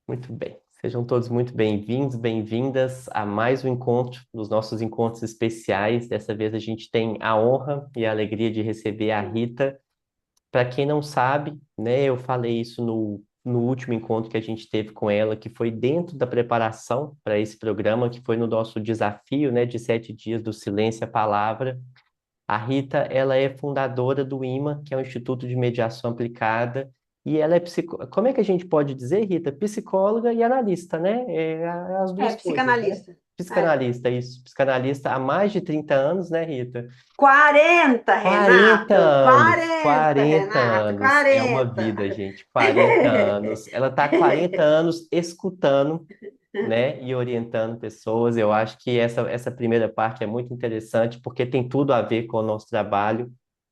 Muito bem. Sejam todos muito bem-vindos, bem-vindas a mais um encontro dos nossos encontros especiais. Dessa vez a gente tem a honra e a alegria de receber a Rita. Para quem não sabe, né, eu falei isso no último encontro que a gente teve com ela, que foi dentro da preparação para esse programa, que foi no nosso desafio, né, de 7 dias do Silêncio à Palavra. A Rita, ela é fundadora do IMA, que é o Instituto de Mediação Aplicada, e ela é como é que a gente pode dizer, Rita? Psicóloga e analista, né? As É, duas coisas, né? psicanalista. É. Psicanalista, isso. Psicanalista há mais de 30 anos, né, Rita? 40, 40 Renato! anos, 40, 40 Renato! anos, é uma 40. vida, gente, 40 anos. Ela está há 40 anos escutando, né, e orientando pessoas. Eu acho que essa primeira parte é muito interessante, porque tem tudo a ver com o nosso trabalho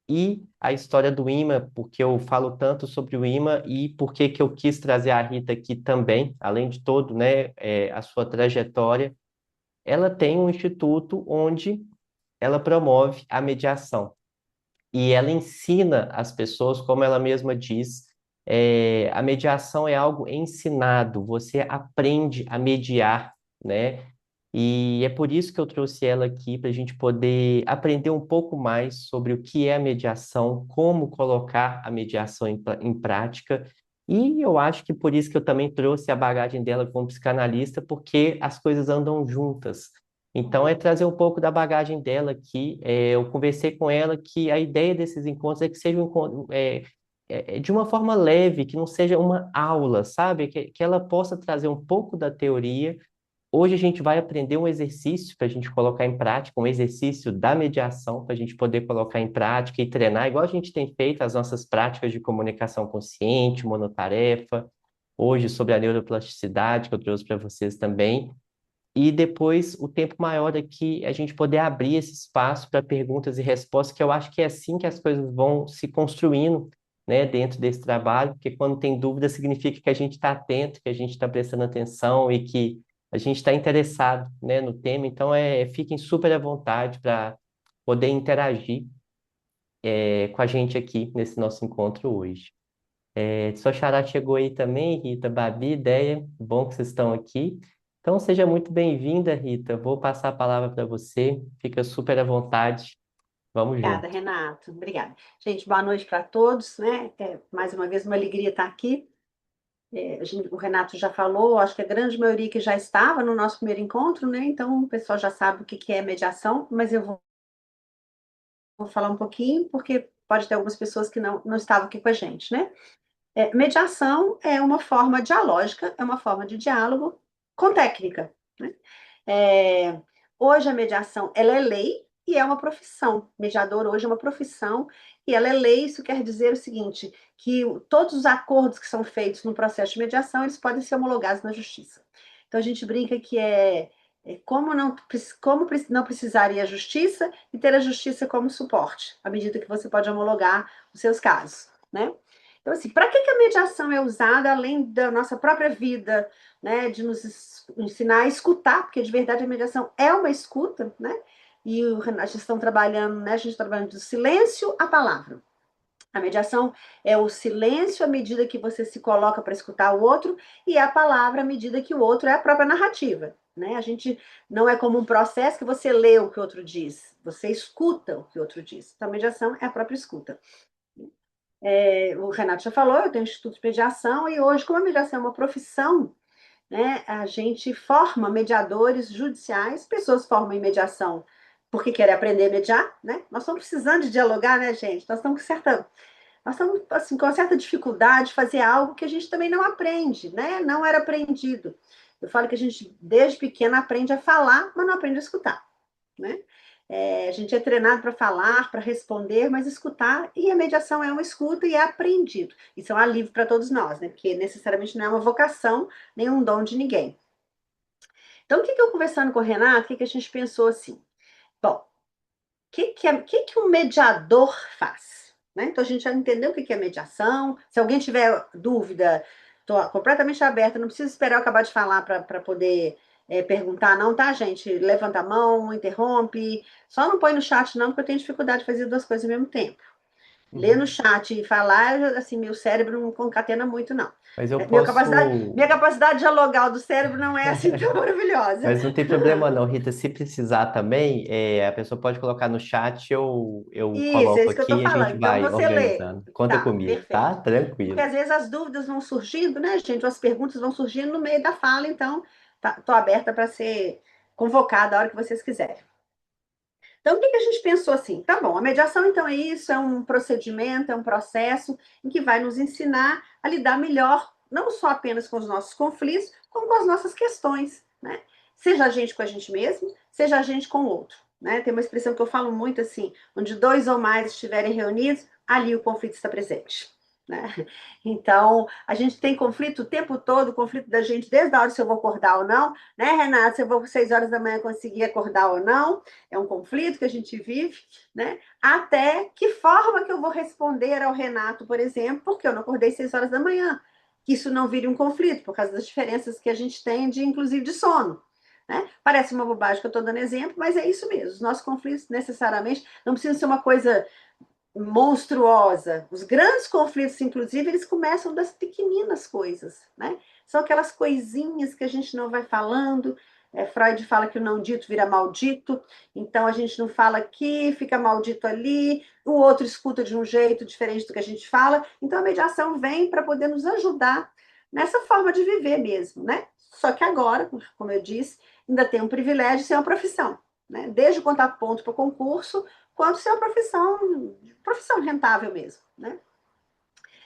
e a história do IMA, porque eu falo tanto sobre o IMA e porque que eu quis trazer a Rita aqui também, além de todo, né, a sua trajetória. Ela tem um instituto onde ela promove a mediação e ela ensina as pessoas, como ela mesma diz, a mediação é algo ensinado, você aprende a mediar, né? E é por isso que eu trouxe ela aqui, para a gente poder aprender um pouco mais sobre o que é a mediação, como colocar a mediação em prática. E eu acho que por isso que eu também trouxe a bagagem dela como psicanalista, porque as coisas andam juntas. Então, é trazer um pouco da bagagem dela aqui. Eu conversei com ela que a ideia desses encontros é que seja um encontro, de uma forma leve, que não seja uma aula, sabe? Que ela possa trazer um pouco da teoria. Hoje a gente vai aprender um exercício para a gente colocar em prática, um exercício da mediação para a gente poder colocar em prática e treinar, igual a gente tem feito as nossas práticas de comunicação consciente, monotarefa, hoje sobre a neuroplasticidade, que eu trouxe para vocês também. E depois o tempo maior aqui, a gente poder abrir esse espaço para perguntas e respostas, que eu acho que é assim que as coisas vão se construindo, né, dentro desse trabalho, porque quando tem dúvida significa que a gente está atento, que a gente está prestando atenção e que a gente está interessado, né, no tema. Então, fiquem super à vontade para poder interagir, com a gente aqui nesse nosso encontro hoje. Sua Xará chegou aí também, Rita, Babi, Ideia, bom que vocês estão aqui. Então, seja muito bem-vinda, Rita. Vou passar a palavra para você. Fica super à vontade. Vamos Obrigada, junto. Renato. Obrigada. Gente, boa noite para todos, né? Mais uma vez, uma alegria estar aqui. O Renato já falou, acho que a grande maioria que já estava no nosso primeiro encontro, né? Então, o pessoal já sabe o que que é mediação, mas eu vou falar um pouquinho, porque pode ter algumas pessoas que não estavam aqui com a gente, né? Mediação é uma forma dialógica, é uma forma de diálogo com técnica, né? É, hoje a mediação ela é lei e é uma profissão. Mediador hoje é uma profissão e ela é lei. Isso quer dizer o seguinte, que todos os acordos que são feitos no processo de mediação eles podem ser homologados na justiça. Então a gente brinca que como não precisaria a justiça e ter a justiça como suporte, à medida que você pode homologar os seus casos, né? Então, assim, para que a mediação é usada além da nossa própria vida, né, de nos ensinar a escutar, porque de verdade a mediação é uma escuta, né? E a gente está trabalhando, né? A gente está trabalhando do silêncio à palavra. A mediação é o silêncio à medida que você se coloca para escutar o outro, e a palavra à medida que o outro é a própria narrativa. Né? A gente não é como um processo que você lê o que o outro diz, você escuta o que o outro diz. Então, a mediação é a própria escuta. O Renato já falou, eu tenho um Instituto de Mediação, e hoje, como a mediação é uma profissão, né, a gente forma mediadores judiciais, pessoas formam em mediação porque querem aprender a mediar, né? Nós estamos precisando de dialogar, né, gente? Nós estamos assim, com uma certa dificuldade de fazer algo que a gente também não aprende, né? Não era aprendido. Eu falo que a gente, desde pequena, aprende a falar, mas não aprende a escutar, né? A gente é treinado para falar, para responder, mas escutar, e a mediação é uma escuta e é aprendido. Isso é um alívio para todos nós, né? Porque necessariamente não é uma vocação, nem um dom de ninguém. Então, o que eu conversando com o Renato, o que a gente pensou assim? Bom, o que um mediador faz? Né? Então, a gente já entendeu o que é mediação. Se alguém tiver dúvida, estou completamente aberta, não precisa esperar eu acabar de falar para poder perguntar, não, tá, gente? Levanta a mão, interrompe. Só não põe no chat, não, porque eu tenho dificuldade de fazer duas coisas ao mesmo tempo. Ler no Uhum. chat e falar, assim, meu cérebro não concatena muito, não. Mas eu Minha posso. capacidade dialogal do cérebro não é assim tão maravilhosa. Mas não tem problema não, Rita. Se precisar também, a pessoa pode colocar no chat, eu Isso, é coloco isso que eu estou aqui e a falando. gente Então vai você lê. organizando. Conta Tá, comigo, tá? perfeito. Porque Tranquilo. às vezes as dúvidas vão surgindo, né, gente? As perguntas vão surgindo no meio da fala, então estou aberta para ser convocada a hora que vocês quiserem. Então, o que que a gente pensou assim? Tá bom, a mediação, então, é isso, é um procedimento, é um processo em que vai nos ensinar a lidar melhor, não só apenas com os nossos conflitos, como com as nossas questões, né? Seja a gente com a gente mesmo, seja a gente com o outro, né? Tem uma expressão que eu falo muito assim, onde dois ou mais estiverem reunidos, ali o conflito está presente, né? Então, a gente tem conflito o tempo todo, o conflito da gente desde a hora se eu vou acordar ou não, né, Renata? Se eu vou às 6 horas da manhã conseguir acordar ou não, é um conflito que a gente vive, né? Até que forma que eu vou responder ao Renato, por exemplo, porque eu não acordei 6 horas da manhã. Que isso não vire um conflito, por causa das diferenças que a gente tem, de, inclusive de sono. Né? Parece uma bobagem que eu estou dando exemplo, mas é isso mesmo. Os nossos conflitos, necessariamente, não precisam ser uma coisa monstruosa. Os grandes conflitos, inclusive, eles começam das pequeninas coisas, né? São aquelas coisinhas que a gente não vai falando. Freud fala que o não dito vira maldito, então a gente não fala aqui, fica maldito ali, o outro escuta de um jeito diferente do que a gente fala. Então a mediação vem para poder nos ajudar nessa forma de viver mesmo, né? Só que agora, como eu disse, ainda tem um privilégio de ser uma profissão, né? Desde o contar ponto para o concurso, quanto ser uma profissão rentável mesmo, né?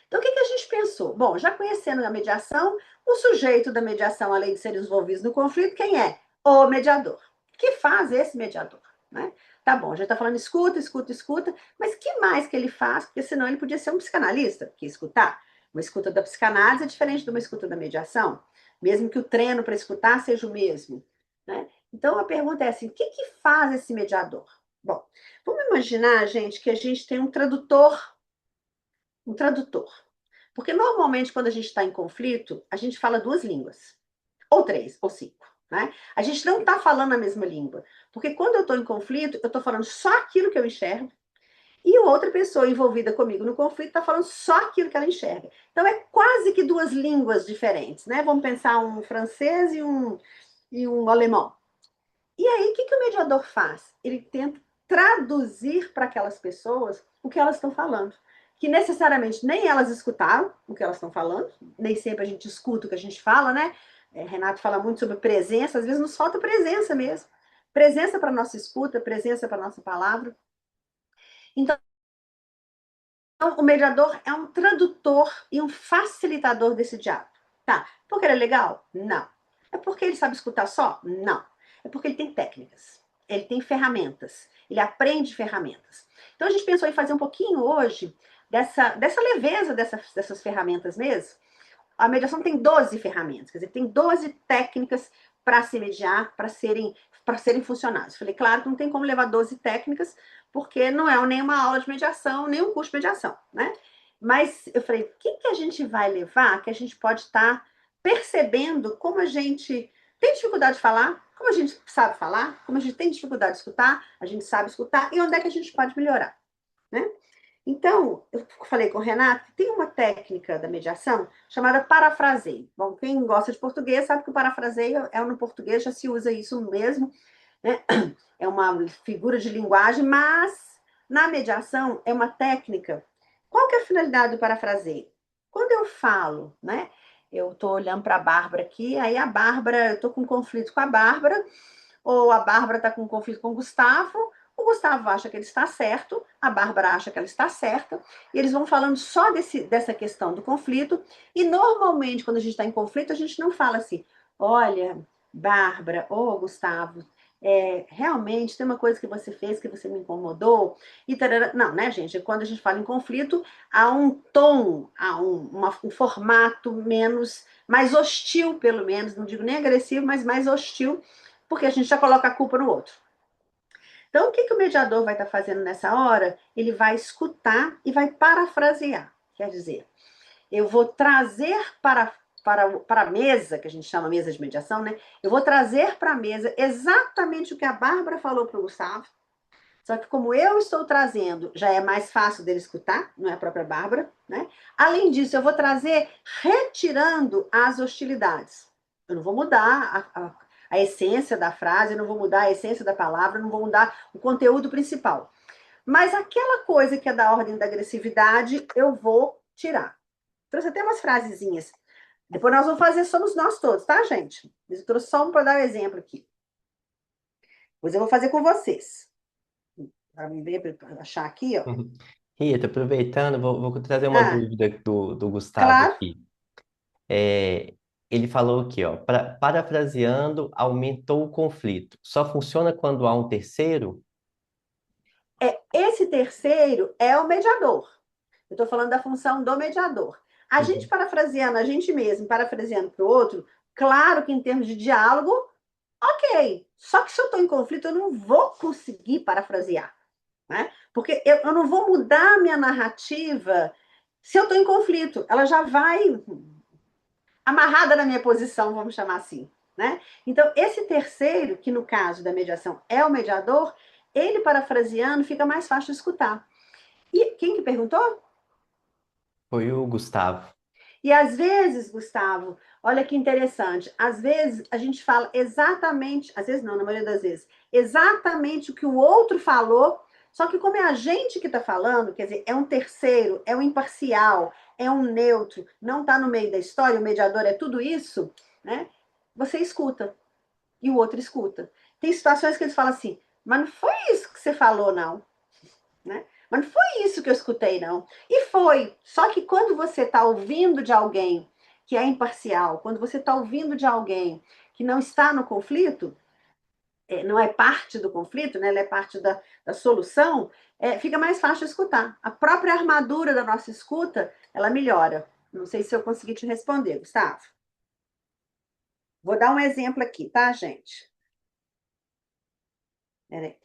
Então, o que que a gente pensou? Bom, já conhecendo a mediação, o sujeito da mediação, além de serem os envolvidos no conflito, quem é? O mediador. O que faz esse mediador? Né? Tá bom, já está falando escuta, escuta, escuta, mas que mais que ele faz? Porque senão ele podia ser um psicanalista, que escutar. Uma escuta da psicanálise é diferente de uma escuta da mediação, mesmo que o treino para escutar seja o mesmo. Né? Então a pergunta é assim: o que que faz esse mediador? Bom, vamos imaginar, gente, que a gente tem um tradutor, um tradutor. Porque normalmente, quando a gente está em conflito, a gente fala duas línguas, ou três, ou cinco. Né? A gente não está falando a mesma língua. Porque quando eu estou em conflito, eu estou falando só aquilo que eu enxergo, e outra pessoa envolvida comigo no conflito está falando só aquilo que ela enxerga. Então é quase que duas línguas diferentes. Né? Vamos pensar um francês e um alemão. E aí, o que que o mediador faz? Ele tenta traduzir para aquelas pessoas o que elas estão falando. Que necessariamente nem elas escutaram o que elas estão falando, nem sempre a gente escuta o que a gente fala, né? Renato fala muito sobre presença, às vezes nos falta presença mesmo. Presença para nossa escuta, presença para nossa palavra. Então, o mediador é um tradutor e um facilitador desse diálogo. Tá? Porque ele é legal? Não. É porque ele sabe escutar só? Não. É porque ele tem técnicas, ele tem ferramentas, ele aprende ferramentas. Então a gente pensou em fazer um pouquinho hoje dessa leveza dessas ferramentas mesmo. A mediação tem 12 ferramentas, quer dizer, tem 12 técnicas para se mediar, para serem funcionais. Falei, claro que não tem como levar 12 técnicas, porque não é nenhuma aula de mediação, nem um curso de mediação, né? Mas eu falei, o que, que a gente vai levar que a gente pode estar percebendo como a gente tem dificuldade de falar, como a gente sabe falar, como a gente tem dificuldade de escutar, a gente sabe escutar, e onde é que a gente pode melhorar, né? Então, eu falei com o Renato que tem uma técnica da mediação chamada parafraseio. Bom, quem gosta de português sabe que o parafraseio no português já se usa isso mesmo, né? É uma figura de linguagem, mas na mediação é uma técnica. Qual que é a finalidade do parafraseio? Quando eu falo, né? Eu estou olhando para a Bárbara aqui, aí a Bárbara, eu estou com um conflito com a Bárbara, ou a Bárbara está com um conflito com o Gustavo acha que ele está certo, a Bárbara acha que ela está certa, e eles vão falando só dessa questão do conflito, e normalmente, quando a gente está em conflito, a gente não fala assim, olha, Bárbara, ou Gustavo, realmente tem uma coisa que você fez que você me incomodou, e tarará. Não, né, gente? Quando a gente fala em conflito, há um tom, há um formato mais hostil, pelo menos, não digo nem agressivo, mas mais hostil, porque a gente já coloca a culpa no outro. Então, o que, que o mediador vai estar fazendo nessa hora? Ele vai escutar e vai parafrasear. Quer dizer, eu vou trazer para a mesa, que a gente chama mesa de mediação, né? Eu vou trazer para a mesa exatamente o que a Bárbara falou para o Gustavo, Só que como eu estou trazendo, já é mais fácil dele escutar, não é a própria Bárbara, né? Além disso, eu vou trazer retirando as hostilidades. Eu não vou mudar a essência da frase, eu não vou mudar a essência da palavra, eu não vou mudar o conteúdo principal. Mas aquela coisa que é da ordem da agressividade, eu vou tirar. Trouxe até umas frasezinhas. Depois nós vamos fazer, somos nós todos, tá, gente? Mas eu trouxe só um para dar um exemplo aqui. Depois eu vou fazer com vocês. Para me ver, para achar aqui, ó. Rita, aproveitando, vou trazer uma Ah, dúvida do Gustavo claro. aqui. É, ele falou aqui, ó, parafraseando, aumentou o conflito. Só funciona quando há um terceiro? Esse terceiro é o mediador. Eu estou falando da função do mediador. A gente Uhum. parafraseando a gente mesmo, parafraseando para o outro, claro que em termos de diálogo, ok. Só que se eu estou em conflito, eu não vou conseguir parafrasear, né? Porque eu não vou mudar a minha narrativa se eu estou em conflito. Ela já vai amarrada na minha posição, vamos chamar assim, né? Então, esse terceiro, que no caso da mediação é o mediador, ele parafraseando fica mais fácil de escutar. E quem que perguntou? Foi o Gustavo. E às vezes, Gustavo, olha que interessante, às vezes a gente fala exatamente, às vezes não, na maioria das vezes, exatamente o que o outro falou, só que como é a gente que está falando, quer dizer, é um terceiro, é um imparcial, é um neutro, não está no meio da história, o mediador é tudo isso, né? Você escuta e o outro escuta. Tem situações que eles falam assim, mas não foi isso que você falou, não, né? Mas não foi isso que eu escutei, não. E foi. Só que quando você está ouvindo de alguém que é imparcial, quando você está ouvindo de alguém que não está no conflito, não é parte do conflito, né? Ela é parte da solução, fica mais fácil de escutar. A própria armadura da nossa escuta, ela melhora. Não sei se eu consegui te responder, Gustavo. Vou dar um exemplo aqui, tá, gente? Peraí.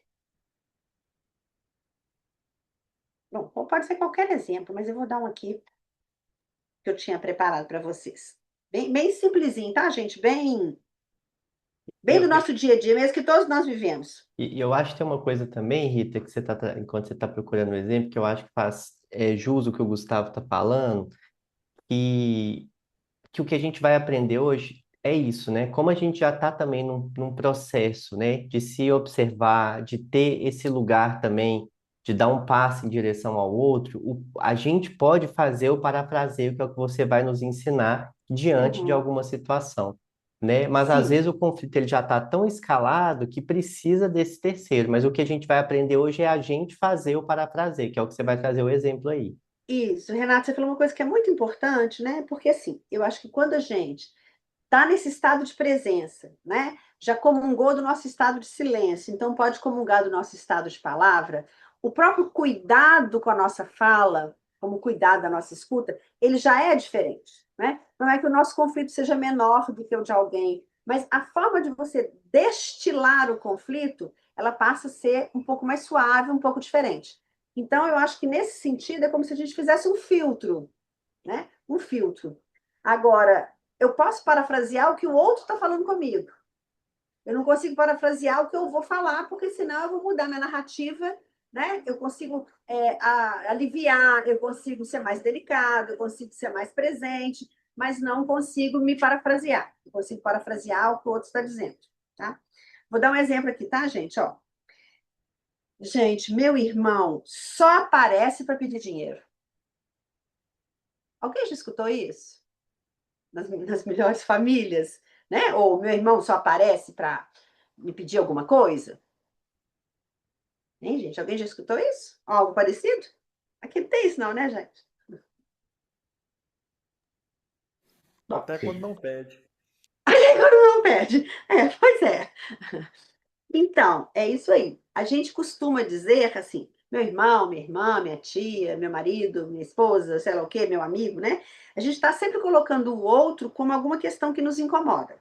Bom, pode ser qualquer exemplo, mas eu vou dar um aqui que eu tinha preparado para vocês. Bem, bem simplesinho, tá, gente? Bem do Eu, nosso dia a dia, mesmo que todos nós vivemos. e eu acho que tem uma coisa também, Rita, que enquanto você está procurando um exemplo, que eu acho que faz jus o que o Gustavo está falando, e que o que a gente vai aprender hoje é isso, né? Como a gente já está também num processo, né, de se observar, de ter esse lugar também, de dar um passo em direção ao outro, a gente pode fazer o parafraseio, que é o que você vai nos ensinar diante de Uhum. alguma situação. Né? Mas às Sim, vezes o conflito ele já está tão escalado que precisa desse terceiro. Mas o que a gente vai aprender hoje é a gente fazer o parafraseio, que é o que você vai trazer o exemplo aí. isso. Renato, você falou uma coisa que é muito importante, né? Porque assim, eu acho que quando a gente está nesse estado de presença, né? Já comungou do nosso estado de silêncio, então pode comungar do nosso estado de palavra. O próprio cuidado com a nossa fala, como cuidado da nossa escuta, ele já é diferente, né? Não é que o nosso conflito seja menor do que o de alguém, mas a forma de você destilar o conflito, ela passa a ser um pouco mais suave, um pouco diferente. Então, eu acho que nesse sentido é como se a gente fizesse um filtro, né? Um filtro. Agora, eu posso parafrasear o que o outro está falando comigo. Eu não consigo parafrasear o que eu vou falar, porque senão eu vou mudar minha narrativa, né? Eu consigo aliviar, eu consigo ser mais delicado, eu consigo ser mais presente, mas não consigo me parafrasear. Eu consigo parafrasear o que o outro está dizendo, tá? Vou dar um exemplo aqui, tá, gente? Ó, gente, meu irmão só aparece para pedir dinheiro. Alguém já escutou isso? Nas melhores famílias, né? Ou meu irmão só aparece para me pedir alguma coisa? Hein, gente? Alguém já escutou isso? Algo parecido? Aqui não tem isso, não, né, gente? Bom, Até quando não pede. agora não pede. Pois é. Então, é isso aí. A gente costuma dizer assim, meu irmão, minha irmã, minha tia, meu marido, minha esposa, sei lá o quê, meu amigo, né? A gente está sempre colocando o outro como alguma questão que nos incomoda.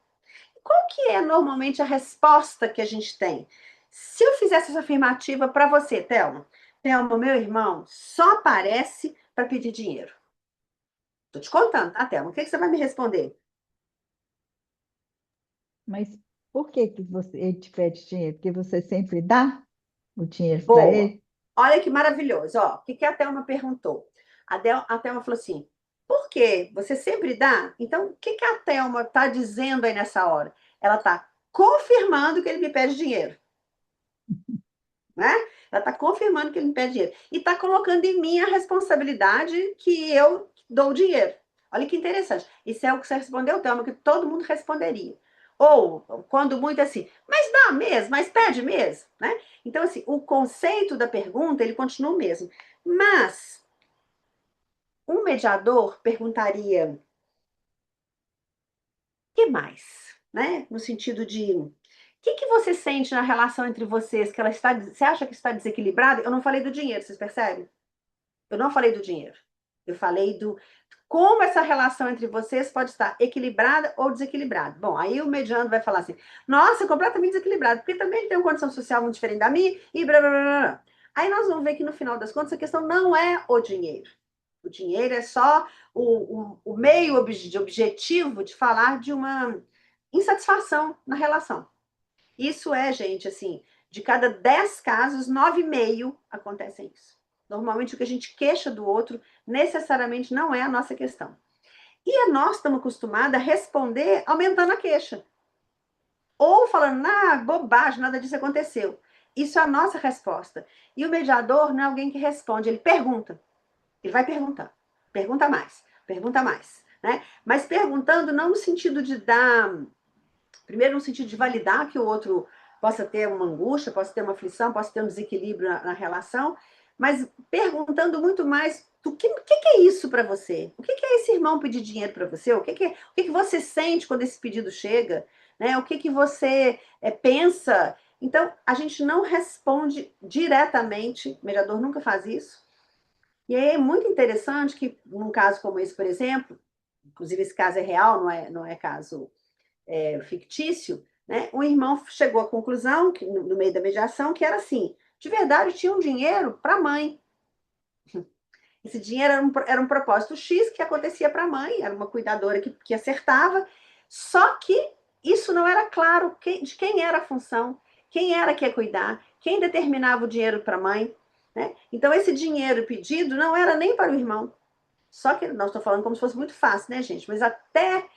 Qual que é normalmente a resposta que a gente tem? Se eu fizesse essa afirmativa para você, Thelma, Thelma, meu irmão, só aparece para pedir dinheiro. Tô te contando, tá, Thelma? O que que você vai me responder? Mas por que que você, ele te pede dinheiro? Porque você sempre dá? o dinheiro para Boa. ele? Olha que maravilhoso. Ó, o que que a Thelma perguntou? A Thelma falou assim: por quê? Você sempre dá? Então, o que que a Thelma está dizendo aí nessa hora? Ela está confirmando que ele me pede dinheiro, né? Ela está confirmando que ele me pede dinheiro. E está colocando em mim a responsabilidade que eu dou o dinheiro. Olha que interessante. Isso é o que você respondeu, Thelma, que todo mundo responderia. Ou, quando muito assim, mas dá mesmo, mas pede mesmo, né? Então, assim, o conceito da pergunta, ele continua o mesmo. Mas, um mediador perguntaria, o que mais? Né? No sentido de, o que você sente na relação entre vocês, que ela está, você acha que está desequilibrada? Eu não falei do dinheiro, vocês percebem? Eu não falei do dinheiro. Eu falei do como essa relação entre vocês pode estar equilibrada ou desequilibrada. Bom, aí o mediano vai falar assim: nossa, completamente desequilibrado, porque também ele tem uma condição social muito diferente da minha e blá blá blá blá. Aí nós vamos ver que no final das contas a questão não é o dinheiro. O dinheiro é só o meio objetivo de falar de uma insatisfação na relação. Isso é, gente, assim, de cada 10 casos, 9,5 acontecem isso. Normalmente o que a gente queixa do outro necessariamente não é a nossa questão. E nós estamos acostumados a responder aumentando a queixa. Ou falando, ah, bobagem, nada disso aconteceu. Isso é a nossa resposta. E o mediador não é alguém que responde, ele pergunta. Ele vai perguntando. Pergunta mais. Né? Mas perguntando não no sentido de dar. Primeiro, no sentido de validar que o outro possa ter uma angústia, possa ter uma aflição, possa ter um desequilíbrio na relação, mas perguntando muito mais do que é isso para você? O que é esse irmão pedir dinheiro para você? O que você sente quando esse pedido chega? Né? O que você pensa? Então, a gente não responde diretamente, o mediador nunca faz isso. E aí é muito interessante que, num caso como esse, por exemplo, inclusive esse caso é real, não é caso fictício, né? O irmão chegou à conclusão, que, no meio da mediação, que era assim: de verdade, tinha um dinheiro para a mãe. Esse dinheiro era um propósito X que acontecia para a mãe, era uma cuidadora que acertava, só que isso não era claro de quem era a função, quem era que ia cuidar, quem determinava o dinheiro para a mãe. Né? Então, esse dinheiro pedido não era nem para o irmão. Só que nós estamos falando como se fosse muito fácil, né, gente? Mas até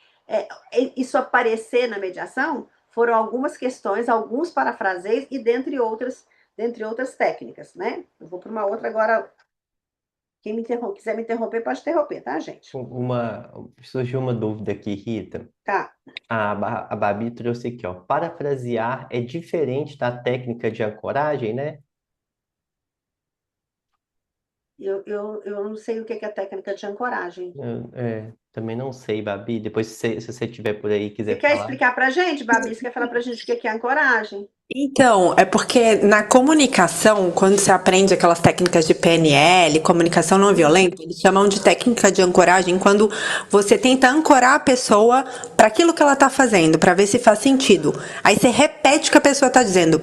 isso aparecer na mediação, foram algumas questões, alguns parafraseios e dentre outras técnicas, né? Eu vou para uma outra agora. Quem quiser me interromper, pode interromper, tá, gente? Uma, surgiu uma dúvida aqui, Rita. Tá. A Babi trouxe aqui, ó. Parafrasear é diferente da técnica de ancoragem, né? Eu não sei o que é a técnica de ancoragem. Também não sei, Babi. Depois, se você tiver por aí e Você quiser quer falar. explicar pra gente, Babi? Você quer falar pra gente o que é ancoragem? Então, é porque na comunicação, quando você aprende aquelas técnicas de PNL, comunicação não violenta, eles chamam de técnica de ancoragem quando você tenta ancorar a pessoa para aquilo que ela está fazendo, para ver se faz sentido. Aí você repete o que a pessoa está dizendo.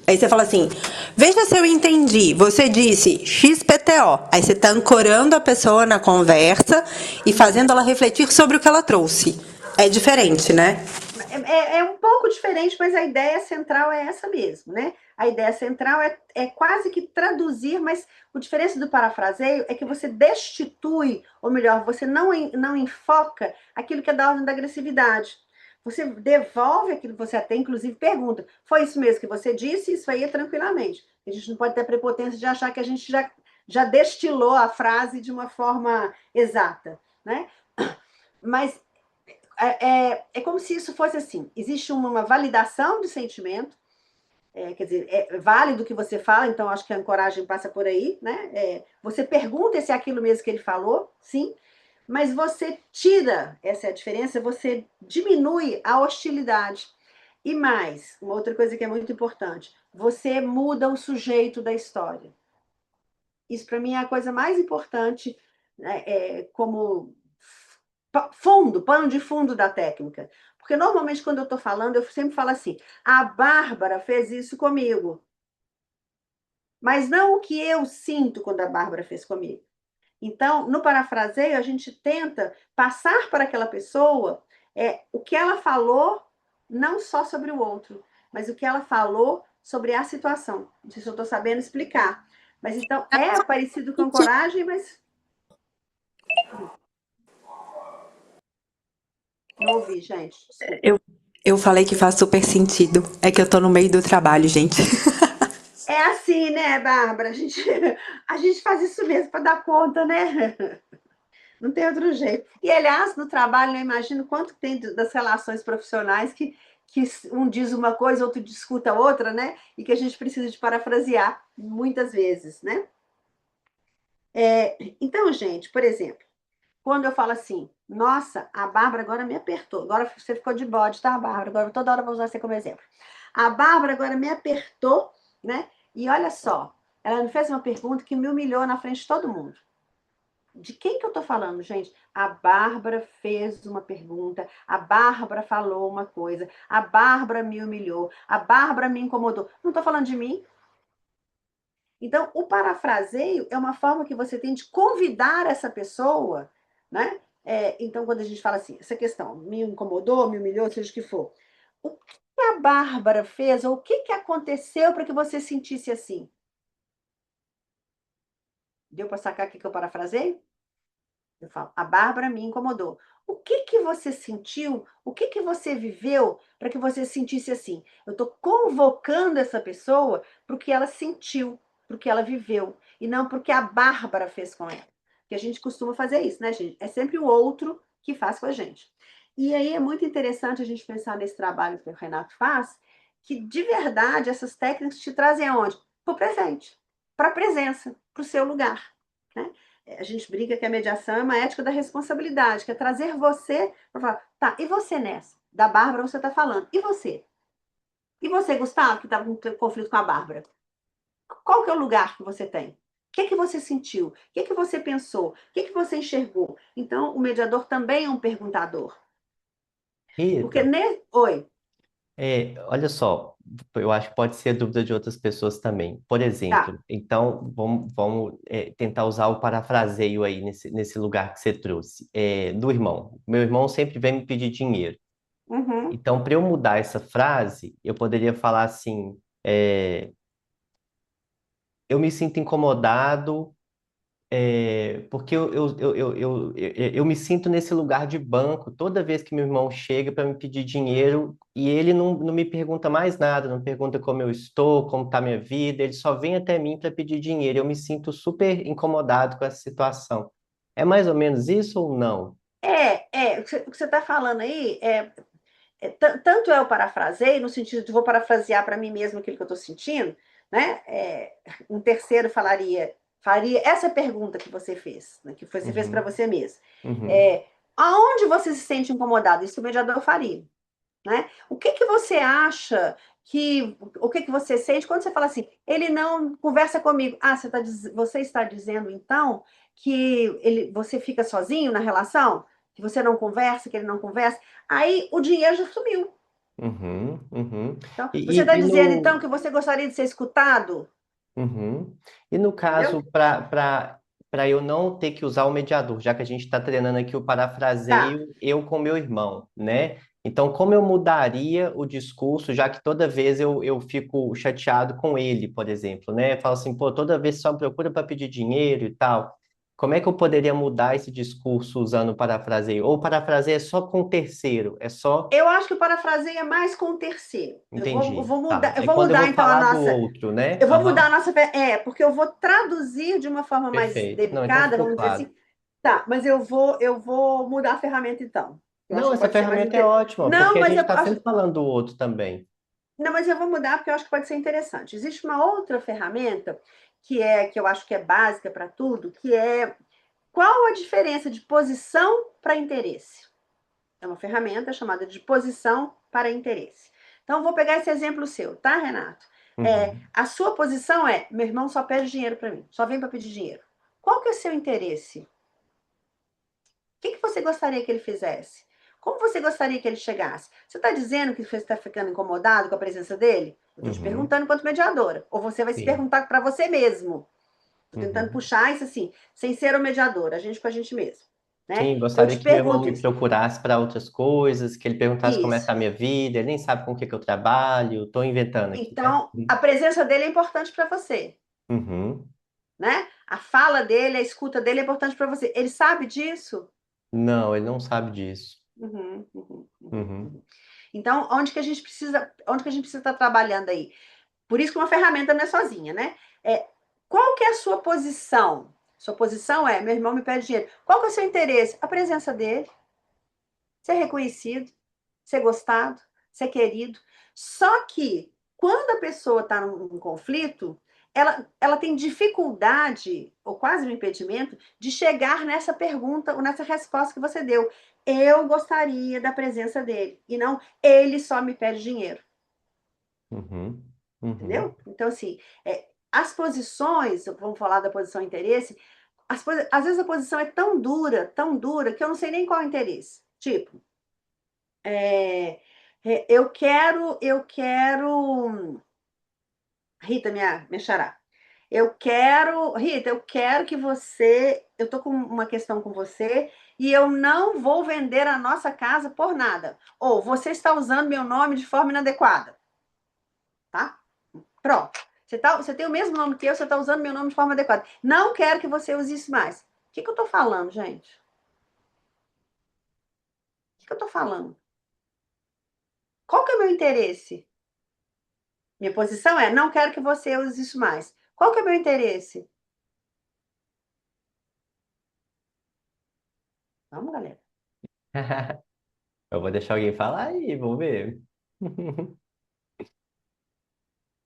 Aí você fala assim: veja se eu entendi. Você disse XPTO. Aí você está ancorando a pessoa na conversa e fazendo ela refletir sobre o que ela trouxe. É diferente, né? É um pouco diferente, mas a ideia central é essa mesmo, né? A ideia central é quase que traduzir, mas o diferença do parafraseio é que você destitui, ou melhor, você não enfoca aquilo que é da ordem da agressividade. Você devolve aquilo que você até, inclusive, pergunta: foi isso mesmo que você disse? Isso aí é tranquilamente. A gente não pode ter a prepotência de achar que a gente já destilou a frase de uma forma exata, né? Mas é como se isso fosse assim: existe uma validação de sentimento, quer dizer, é válido o que você fala, então acho que a ancoragem passa por aí, né? Você pergunta se é aquilo mesmo que ele falou, sim, mas você tira, essa é a diferença, você diminui a hostilidade. E mais, uma outra coisa que é muito importante: você muda o sujeito da história. Isso para mim é a coisa mais importante, né, como pano de fundo da técnica. Porque normalmente quando eu estou falando, eu sempre falo assim: a Bárbara fez isso comigo. Mas não o que eu sinto quando a Bárbara fez comigo. Então, no parafraseio, a gente tenta passar para aquela pessoa o que ela falou, não só sobre o outro, mas o que ela falou sobre a situação. Não sei se eu estou sabendo explicar. Mas então, é parecido com coragem, mas... Não ouvi, gente. Desculpa. Eu falei que faz super sentido. É que eu tô no meio do trabalho, gente. É assim, né, Bárbara? A gente faz isso mesmo para dar conta, né? Não tem outro jeito. E, aliás, no trabalho, eu imagino quanto tem das relações profissionais que um diz uma coisa, outro discuta outra, né? E que a gente precisa de parafrasear muitas vezes, né? Então, gente, por exemplo, quando eu falo assim, nossa, a Bárbara agora me apertou. Agora você ficou de bode, tá, Bárbara? Agora toda hora eu vou usar você como exemplo. A Bárbara agora me apertou, né? E olha só, ela me fez uma pergunta que me humilhou na frente de todo mundo. De quem que eu tô falando, gente? A Bárbara fez uma pergunta, a Bárbara falou uma coisa, a Bárbara me humilhou, a Bárbara me incomodou. Não tô falando de mim. Então, o parafraseio é uma forma que você tem de convidar essa pessoa, né? Então, quando a gente fala assim, essa questão me incomodou, me humilhou, seja o que for. O que a Bárbara fez, ou o que aconteceu para que você sentisse assim? Deu para sacar o que eu parafraseio? Eu falo, a Bárbara me incomodou. O que você sentiu? O que você viveu para que você sentisse assim? Eu estou convocando essa pessoa para o que ela sentiu, para o que ela viveu, e não para o que a Bárbara fez com ela. Porque a gente costuma fazer isso, né, gente? É sempre o outro que faz com a gente. E aí é muito interessante a gente pensar nesse trabalho que o Renato faz, que de verdade essas técnicas te trazem aonde? Para o presente, para a presença, para o seu lugar, né? A gente brinca que a mediação é uma ética da responsabilidade, que é trazer você para falar, tá, e você nessa? Da Bárbara você está falando, e você? E você, Gustavo, que estava com conflito com a Bárbara? Qual que é o lugar que você tem? O que você sentiu? O que você pensou? O que você enxergou? Então, o mediador também é um perguntador. Porque, Rita, Oi, olha só, eu acho que pode ser dúvida de outras pessoas também. Por tá. exemplo, então vamos tentar usar o parafraseio aí nesse lugar que você trouxe, do irmão. Meu irmão sempre vem me pedir dinheiro. Uhum. Então, para eu mudar essa frase, eu poderia falar assim: eu me sinto incomodado. Porque eu me sinto nesse lugar de banco toda vez que meu irmão chega para me pedir dinheiro e ele não me pergunta mais nada, não pergunta como eu estou, como está minha vida, ele só vem até mim para pedir dinheiro. Eu me sinto super incomodado com essa situação. É mais ou menos isso ou não? O que você está falando aí tanto é o parafraseio, no sentido de vou parafrasear para mim mesmo aquilo que eu estou sentindo, né? Um terceiro faria essa pergunta que você fez, né? Que você fez para Uhum, você mesmo. uhum, É, aonde você se sente incomodado? Isso o mediador faria, né? O que você acha o que você sente quando você fala assim, ele não conversa comigo? Ah, você está dizendo então que você fica sozinho na relação? Que você não conversa, que ele não conversa? Aí o dinheiro já sumiu. uhum, uhum. Então, E, você está e dizendo então no, que você gostaria de ser escutado? Uhum. E no Entendeu? caso, para eu não ter que usar o mediador, já que a gente está treinando aqui o Tá. parafraseio, eu com meu irmão, né? Então, como eu mudaria o discurso, já que toda vez eu fico chateado com ele, por exemplo, né? Falo assim, pô, toda vez só me procura para pedir dinheiro e tal. Como é que eu poderia mudar esse discurso usando o parafraseio? Ou o parafraseio é só com o terceiro, é só. Eu acho que o parafraseio é mais com o terceiro. Entendi. Tá. Eu É vou quando eu mudar vou então a falar do nossa. outro, né? Eu vou mudar Aham. a nossa. Porque eu vou traduzir de uma forma mais Perfeito. Não, então delicada, ficou vamos dizer claro. assim. Tá, mas eu vou mudar a ferramenta então. Eu acho Não, que essa pode ser mais ferramenta é interessante. ótima, porque Não, a mas gente eu está acho. sempre falando do outro também. Não, mas eu vou mudar porque eu acho que pode ser interessante. Existe uma outra ferramenta que eu acho que é básica para tudo, que é qual a diferença de posição para interesse? É uma ferramenta chamada de posição para interesse. Então, eu vou pegar esse exemplo seu, tá, Renato? Uhum, A sua posição é: meu irmão só pede dinheiro para mim, só vem para pedir dinheiro. Qual que é o seu interesse? O que você gostaria que ele fizesse? Como você gostaria que ele chegasse? Você está dizendo que você está ficando incomodado com a presença dele? Eu estou te uhum, perguntando enquanto mediadora. Ou você vai se sim, perguntar para você mesmo. Estou tentando uhum, puxar isso assim, sem ser o mediador, a gente com a gente mesmo. né? Sim, Eu gostaria te que meu irmão pergunto me isso. procurasse para outras coisas, que ele perguntasse como é que Isso. tá a minha vida, ele nem sabe com o que que eu trabalho, estou inventando aqui, né? Então, a presença dele é importante para você, Uhum. né? A fala dele, a escuta dele é importante para você. Ele sabe disso? Não, ele não sabe disso. Uhum, uhum, uhum, Uhum. uhum. Então, onde que a gente precisa estar trabalhando aí? Por isso que uma ferramenta não é sozinha, né? É, qual que é a sua posição? Sua posição é, meu irmão me pede dinheiro. Qual que é o seu interesse? A presença dele, ser reconhecido, ser gostado, ser querido. Só que quando a pessoa está num conflito, ela tem dificuldade, ou quase um impedimento, de chegar nessa pergunta ou nessa resposta que você deu. Eu gostaria da presença dele, e não ele só me pede dinheiro. Uhum. Uhum. Entendeu? Então, assim, as posições, vamos falar da posição interesse, às vezes a posição é tão dura, que eu não sei nem qual é o interesse. Tipo, eu quero, Rita, minha xará, Rita, eu quero que você, eu tô com uma questão com você e eu não vou vender a nossa casa por nada. Ou você está usando meu nome de forma inadequada, tá? Pronto. Você tem o mesmo nome que eu, você está usando meu nome de forma adequada. Não quero que você use isso mais. O que eu estou falando, gente? O que eu estou falando? Qual que é o meu interesse? Minha posição é, não quero que você use isso mais. Qual que é o meu interesse? Vamos, galera. Eu vou deixar alguém falar aí, vamos ver.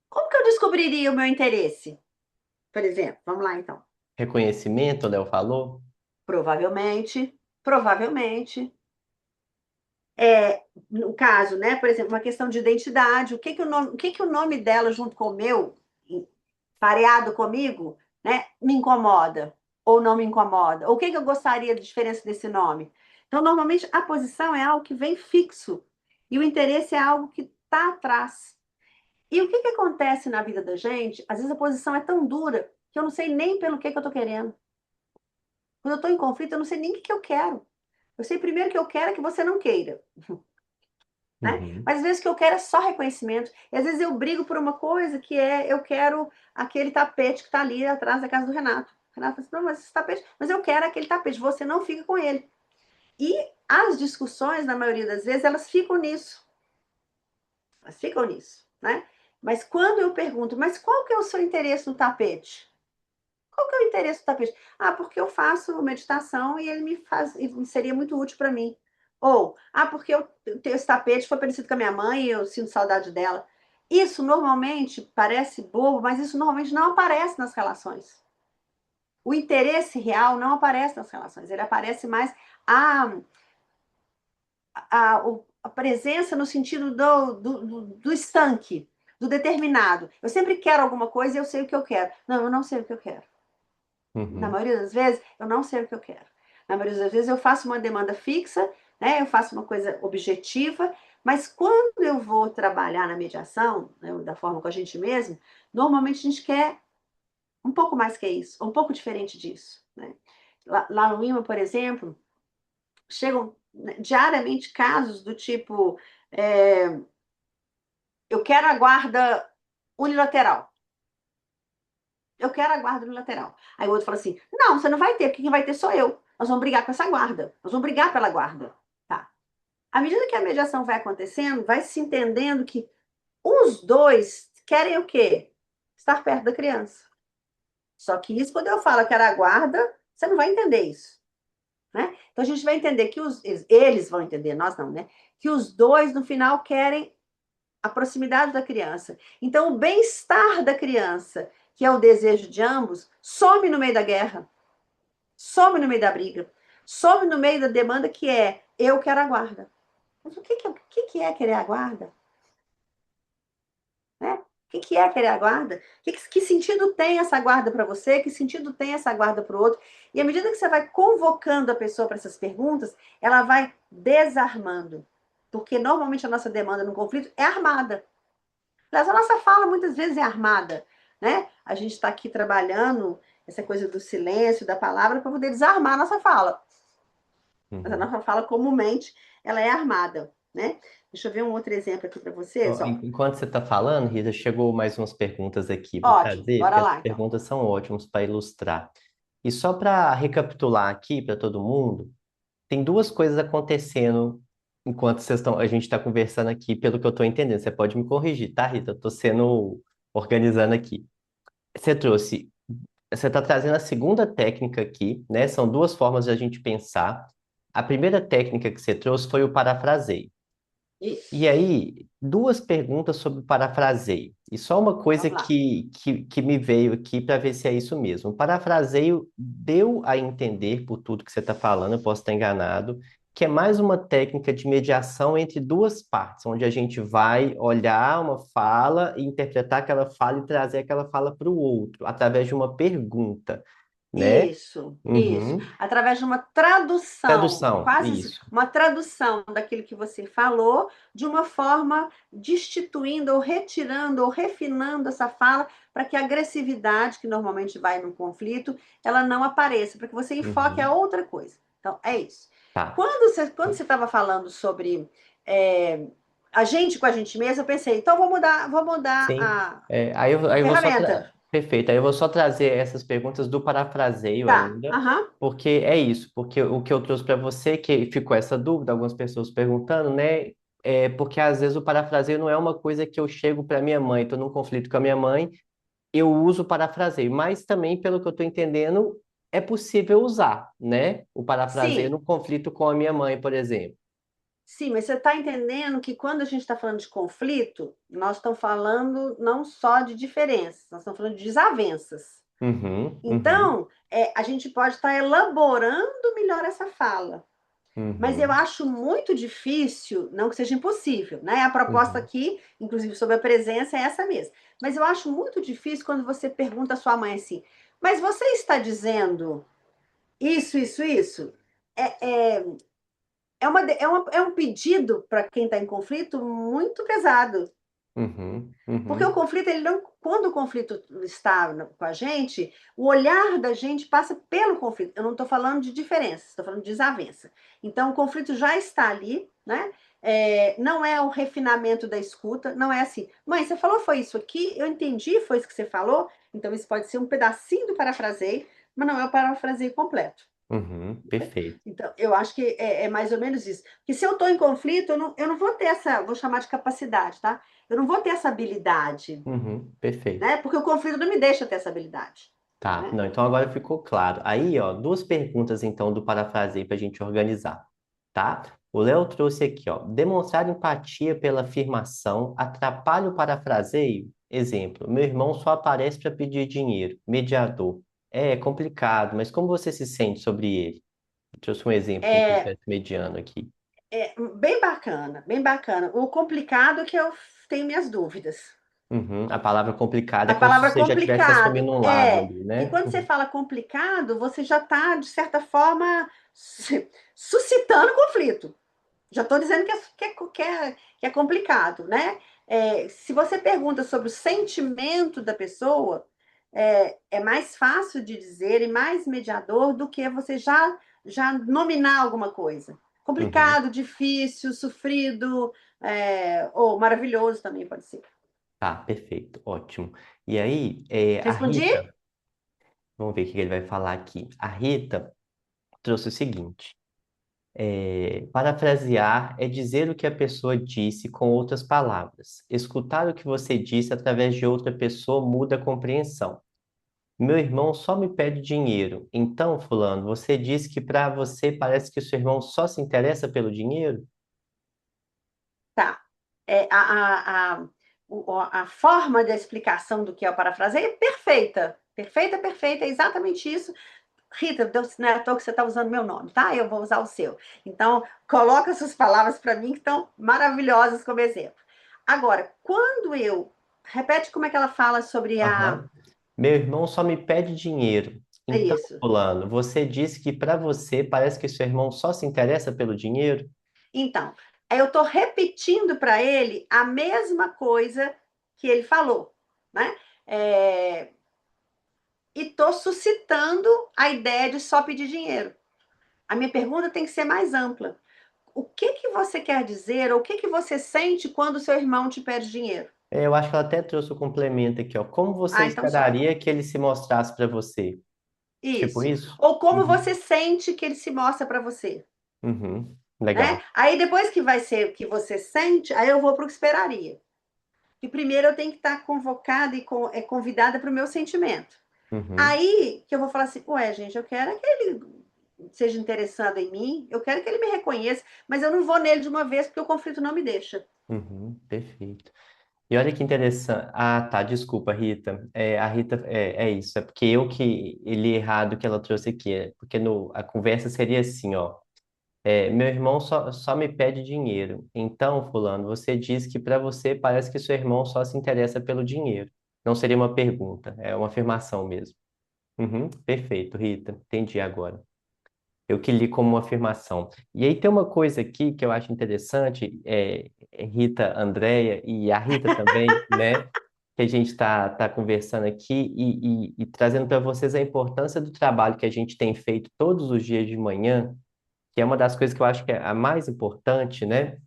Como que eu descobriria o meu interesse? Por exemplo, vamos lá então. Reconhecimento, o Léo falou? Provavelmente, no caso, né, por exemplo, uma questão de identidade, o que que o nome dela junto com o meu, pareado comigo, né, me incomoda ou não me incomoda? Ou o que que eu gostaria de diferença desse nome? Então, normalmente, a posição é algo que vem fixo e o interesse é algo que está atrás. E o que que acontece na vida da gente? Às vezes a posição é tão dura que eu não sei nem pelo que eu estou querendo. Quando eu estou em conflito, eu não sei nem o que que eu quero. Eu sei primeiro que eu quero é que você não queira, né? Uhum. Mas às vezes o que eu quero é só reconhecimento. E às vezes eu brigo por uma coisa que é, eu quero aquele tapete que está ali atrás da casa do Renato. O Renato fala assim, não, mas esse tapete, mas eu quero aquele tapete, você não fica com ele. E as discussões, na maioria das vezes, elas ficam nisso. Elas ficam nisso, né? Mas quando eu pergunto, mas qual que é o seu interesse no tapete? Qual que é o interesse do tapete? Ah, porque eu faço meditação e ele me faz, e seria muito útil para mim. Ou, porque eu tenho esse tapete, foi parecido com a minha mãe e eu sinto saudade dela. Isso normalmente parece bobo, mas isso normalmente não aparece nas relações. O interesse real não aparece nas relações, ele aparece mais a, a presença no sentido do estanque, do determinado. Eu sempre quero alguma coisa e eu sei o que eu quero. Não, eu não sei o que eu quero. Na Uhum. maioria das vezes, eu não sei o que eu quero. Na maioria das vezes, eu faço uma demanda fixa, né? Eu faço uma coisa objetiva, mas quando eu vou trabalhar na mediação, né, da forma com a gente mesmo, normalmente a gente quer um pouco mais que isso, um pouco diferente disso, né? Lá no IMA, por exemplo, chegam, né, diariamente casos do tipo, é, eu quero a guarda unilateral. Eu quero a guarda unilateral. Aí o outro fala assim: não, você não vai ter, porque quem vai ter sou eu. Nós vamos brigar com essa guarda. Nós vamos brigar pela guarda. Tá. À medida que a mediação vai acontecendo, vai se entendendo que os dois querem o quê? Estar perto da criança. Só que isso, quando eu falo que era a guarda, você não vai entender isso. Né? Então a gente vai entender que eles vão entender, nós não, né? Que os dois, no final, querem a proximidade da criança. Então, o bem-estar da criança, que é o desejo de ambos, some no meio da guerra, some no meio da briga, some no meio da demanda que é eu quero a guarda. Mas o que é querer a guarda? Né? O que é querer a guarda? Que sentido tem essa guarda para você? Que sentido tem essa guarda para o outro? E à medida que você vai convocando a pessoa para essas perguntas, ela vai desarmando. Porque normalmente a nossa demanda no conflito é armada. Aliás, a nossa fala muitas vezes é armada, né? A gente está aqui trabalhando essa coisa do silêncio, da palavra, para poder desarmar a nossa fala. Mas a Uhum. nossa fala, comumente, ela é armada, né? Deixa eu ver um outro exemplo aqui para vocês, Ó, ó. enquanto você está falando, Rita, chegou mais umas perguntas aqui. Vou Ótimo, trazer, porque bora essas lá, então. perguntas são ótimas para ilustrar. E só para recapitular aqui para todo mundo, tem duas coisas acontecendo enquanto a gente está conversando aqui, pelo que eu estou entendendo. Você pode me corrigir, tá, Rita? Eu estou sendo organizando aqui. Você trouxe, você está trazendo a segunda técnica aqui, né? São duas formas de a gente pensar. A primeira técnica que você trouxe foi o parafraseio. E Isso, aí, duas perguntas sobre o parafraseio. E só uma coisa vamos lá. que me veio aqui para ver se é isso mesmo. O parafraseio deu a entender, por tudo que você está falando, eu posso estar enganado, que é mais uma técnica de mediação entre duas partes, onde a gente vai olhar uma fala e interpretar aquela fala e trazer aquela fala para o outro, através de uma pergunta, né? Isso. Uhum. Através de uma tradução, Tradução, quase assim, isso. uma tradução daquilo que você falou, de uma forma destituindo, ou retirando, ou refinando essa fala, para que a agressividade, que normalmente vai no conflito, ela não apareça, para que você enfoque a Uhum. outra coisa. Então, é isso. Tá. Quando você estava falando sobre é, a gente com a gente mesmo, eu pensei, então vou mudar Sim. a Aí eu vou só ferramenta. Perfeito. Aí eu vou só trazer essas perguntas do parafraseio Tá, ainda, aham. porque é isso, porque o que eu trouxe para você, que ficou essa dúvida, algumas pessoas perguntando, né? É porque às vezes o parafraseio não é uma coisa que eu chego para minha mãe, estou num conflito com a minha mãe, eu uso o parafraseio, mas também, pelo que eu estou entendendo, é possível usar, né? O parafraseio Sim, no conflito com a minha mãe, por exemplo. sim, mas você está entendendo que quando a gente está falando de conflito, nós estamos falando não só de diferenças, nós estamos falando de desavenças. Uhum, uhum, Então, a gente pode estar elaborando melhor essa fala. Mas eu uhum, acho muito difícil, não que seja impossível, né? A proposta uhum, aqui, inclusive sobre a presença, é essa mesmo. Mas eu acho muito difícil quando você pergunta à sua mãe assim: mas você está dizendo isso, isso, isso? É, é, é um pedido para quem está em conflito muito pesado. uhum, Porque o uhum, conflito, ele não, quando o conflito está com a gente, o olhar da gente passa pelo conflito. Eu não estou falando de diferença, estou falando de desavença. Então, o conflito já está ali, né? Não é o refinamento da escuta, não é assim. Mãe, você falou foi isso aqui, eu entendi, foi isso que você falou. Então, isso pode ser um pedacinho do parafraseio, mas não é o parafraseio completo. uhum, perfeito. Então, eu acho que é mais ou menos isso. Porque se eu estou em conflito, eu não vou ter essa, vou chamar de capacidade, tá? Eu não vou ter essa habilidade, Uhum, perfeito. né? Porque o conflito não me deixa ter essa habilidade, Tá, né? não, então agora ficou claro. Aí, ó, duas perguntas então do parafraseio para a gente organizar, tá? O Léo trouxe aqui, ó, demonstrar empatia pela afirmação atrapalha o parafraseio? Exemplo, meu irmão só aparece para pedir dinheiro, mediador. É complicado, mas como você se sente sobre ele? Eu trouxe um exemplo com quem É, estivesse mediando aqui. bem bacana, bem bacana. O complicado é que eu tenho minhas dúvidas. Uhum, a palavra complicada é A como se palavra você já estivesse complicado assumindo um lado ali, e né? quando você fala complicado, você já está, de certa forma, suscitando conflito. Já estou dizendo que é complicado, né? Se você pergunta sobre o sentimento da pessoa, é mais fácil de dizer e mais mediador do que você já nominar alguma coisa. Uhum, Complicado, difícil, sofrido, ou maravilhoso também pode ser. tá, perfeito, ótimo. E aí, a Respondi? Rita. Vamos ver o que ele vai falar aqui. A Rita trouxe o seguinte: parafrasear é dizer o que a pessoa disse com outras palavras. Escutar o que você disse através de outra pessoa muda a compreensão. Meu irmão só me pede dinheiro. Então, fulano, você disse que para você parece que o seu irmão só se interessa pelo dinheiro? Tá. É, a forma da explicação do que é o parafraseio é perfeita. Perfeita, perfeita, é exatamente isso. Rita, não é à toa que você está usando meu nome, tá? Eu vou usar o seu. Então, coloca suas palavras para mim que estão maravilhosas como exemplo. Agora, quando eu. Repete como é que ela fala sobre a. Aham. Meu irmão só me pede dinheiro. É Então, isso. fulano, você disse que para você parece que seu irmão só se interessa pelo dinheiro? Então, eu estou repetindo para ele a mesma coisa que ele falou, né? É, e estou suscitando a ideia de só pedir dinheiro. A minha pergunta tem que ser mais ampla. O que que você quer dizer, ou o que que você sente quando o seu irmão te pede dinheiro? Eu acho que ela até trouxe o complemento aqui, ó. Como você Ah, então só. esperaria que ele se mostrasse para você? Tipo Isso. isso? Ou como Uhum. você sente que ele se mostra para você, Uhum. né? Legal. Aí depois que vai ser o que você sente, aí eu vou para o que esperaria. E primeiro eu tenho que estar convocada e convidada para o meu sentimento. Uhum. Aí que eu vou falar assim, ué, gente, eu quero é que ele seja interessado em mim, eu quero que ele me reconheça, mas eu não vou nele de uma vez porque o conflito não me deixa. Uhum. Perfeito. E olha que interessante. Ah, tá. Desculpa, Rita. A Rita é isso. É porque eu que ele errado que ela trouxe aqui. Porque a conversa seria assim, ó. Meu irmão só me pede dinheiro. Então, fulano, você diz que para você parece que seu irmão só se interessa pelo dinheiro. Não seria uma pergunta, é uma afirmação mesmo. Uhum, perfeito, Rita. Entendi agora. Eu que li como uma afirmação. E aí tem uma coisa aqui que eu acho interessante, Rita, Andréia e a Rita também, né? Que a gente está conversando aqui e trazendo para vocês a importância do trabalho que a gente tem feito todos os dias de manhã, que é uma das coisas que eu acho que é a mais importante, né?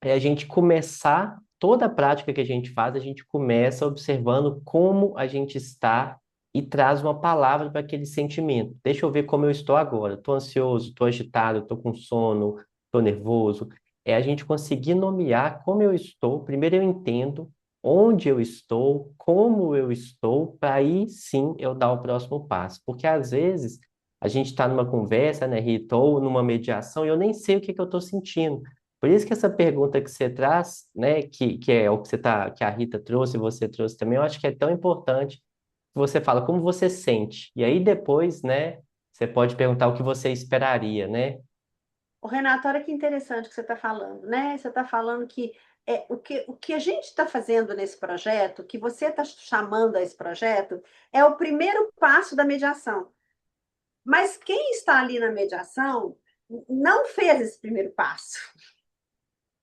É a gente começar toda a prática que a gente faz, a gente começa observando como a gente está e traz uma palavra para aquele sentimento. Deixa eu ver como eu estou agora. Estou ansioso, estou agitado, estou com sono, estou nervoso. É a gente conseguir nomear como eu estou. Primeiro eu entendo onde eu estou, como eu estou, para aí sim eu dar o próximo passo. Porque às vezes a gente está numa conversa, né, Rita, ou numa mediação, e eu nem sei o que que eu estou sentindo. Por isso que essa pergunta que você traz, né, que é o que que a Rita trouxe, você trouxe também, eu acho que é tão importante que você fala como você sente. E aí depois, né, você pode perguntar o que você esperaria, né? O Renato, olha que interessante que você está falando, né? Você está falando que o que a gente está fazendo nesse projeto, que você está chamando a esse projeto, é o primeiro passo da mediação. Mas quem está ali na mediação não fez esse primeiro passo,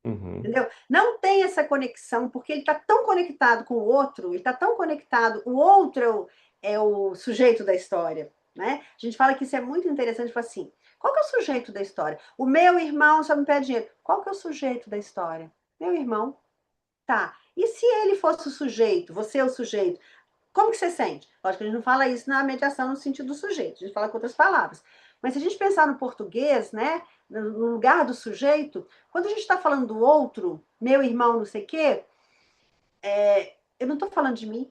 Uhum, entendeu? Não tem essa conexão, porque ele está tão conectado com o outro, ele está tão conectado, o outro é o sujeito da história, né? A gente fala que isso é muito interessante, tipo assim, qual que é o sujeito da história? O meu irmão só me pede dinheiro. Qual que é o sujeito da história? Meu irmão. Tá. E se ele fosse o sujeito, você é o sujeito, como que você sente? Lógico que a gente não fala isso na mediação no sentido do sujeito, a gente fala com outras palavras. Mas se a gente pensar no português, né, no lugar do sujeito, quando a gente está falando do outro, meu irmão, não sei o quê, eu não estou falando de mim.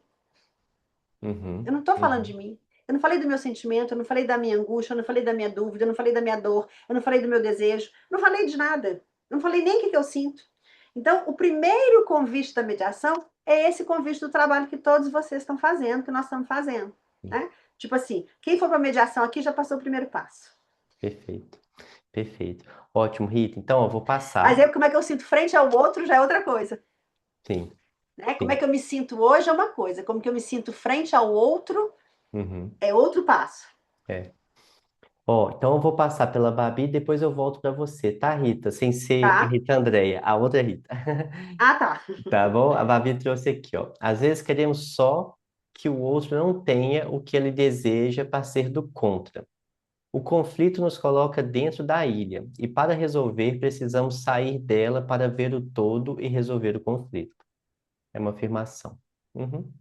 Eu uhum, não estou falando de uhum, mim. Eu não falei do meu sentimento, eu não falei da minha angústia, eu não falei da minha dúvida, eu não falei da minha dor, eu não falei do meu desejo, eu não falei de nada. Eu não falei nem o que eu sinto. Então, o primeiro convite da mediação é esse convite do trabalho que todos vocês estão fazendo, que nós estamos fazendo. Né? Tipo assim, quem for para mediação aqui já passou o primeiro passo. perfeito, perfeito. Ótimo, Rita. Então, eu vou Mas passar. aí, como é que eu sinto frente ao outro já é outra coisa. Sim, Né? Como é sim. que eu me sinto hoje é uma coisa, como que eu me sinto frente ao outro Uhum, é outro passo. é. Ó, então eu vou passar pela Babi e depois eu volto para você, tá, Rita? Sem ser a Tá? Rita Andréia, a outra Rita. Ah, tá. Tá bom? A Babi trouxe aqui, ó. Às vezes queremos só que o outro não tenha o que ele deseja para ser do contra. O conflito nos coloca dentro da ilha e para resolver precisamos sair dela para ver o todo e resolver o conflito. É uma afirmação. Uhum.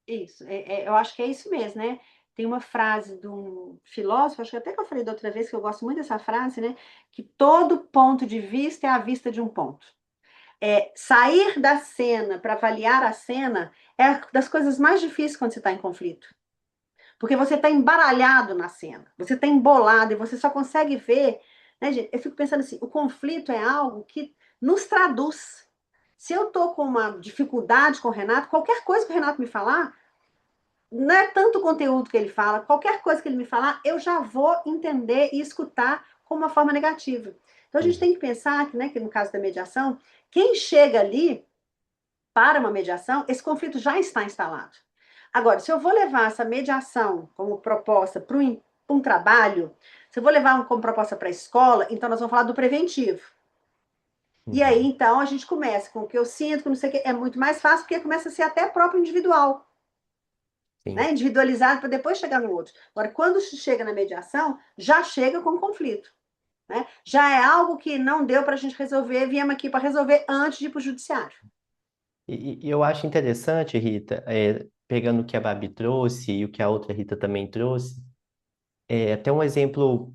Isso, eu acho que é isso mesmo, né? Tem uma frase de um filósofo, acho que até que eu falei da outra vez, que eu gosto muito dessa frase, né? Que todo ponto de vista é a vista de um ponto. Sair da cena para avaliar a cena é das coisas mais difíceis quando você está em conflito. Porque você está embaralhado na cena, você está embolado e você só consegue ver. Né, gente? Eu fico pensando assim: o conflito é algo que nos traduz. Se eu estou com uma dificuldade com o Renato, qualquer coisa que o Renato me falar, não é tanto o conteúdo que ele fala, qualquer coisa que ele me falar, eu já vou entender e escutar como uma forma negativa. Então a gente Uhum. tem que pensar que, né, que no caso da mediação, quem chega ali para uma mediação, esse conflito já está instalado. Agora, se eu vou levar essa mediação como proposta para um trabalho, se eu vou levar como proposta para a escola, então nós vamos falar do preventivo. E aí, Uhum. então, a gente começa com o que eu sinto, com não sei o que, é muito mais fácil, porque começa a ser até próprio individual. sim. né? Individualizado para depois chegar no outro. Agora, quando se chega na mediação, já chega com conflito. Né? Já é algo que não deu para a gente resolver, viemos aqui para resolver antes de ir para o judiciário. E eu acho interessante, Rita, pegando o que a Babi trouxe e o que a outra Rita também trouxe, até um exemplo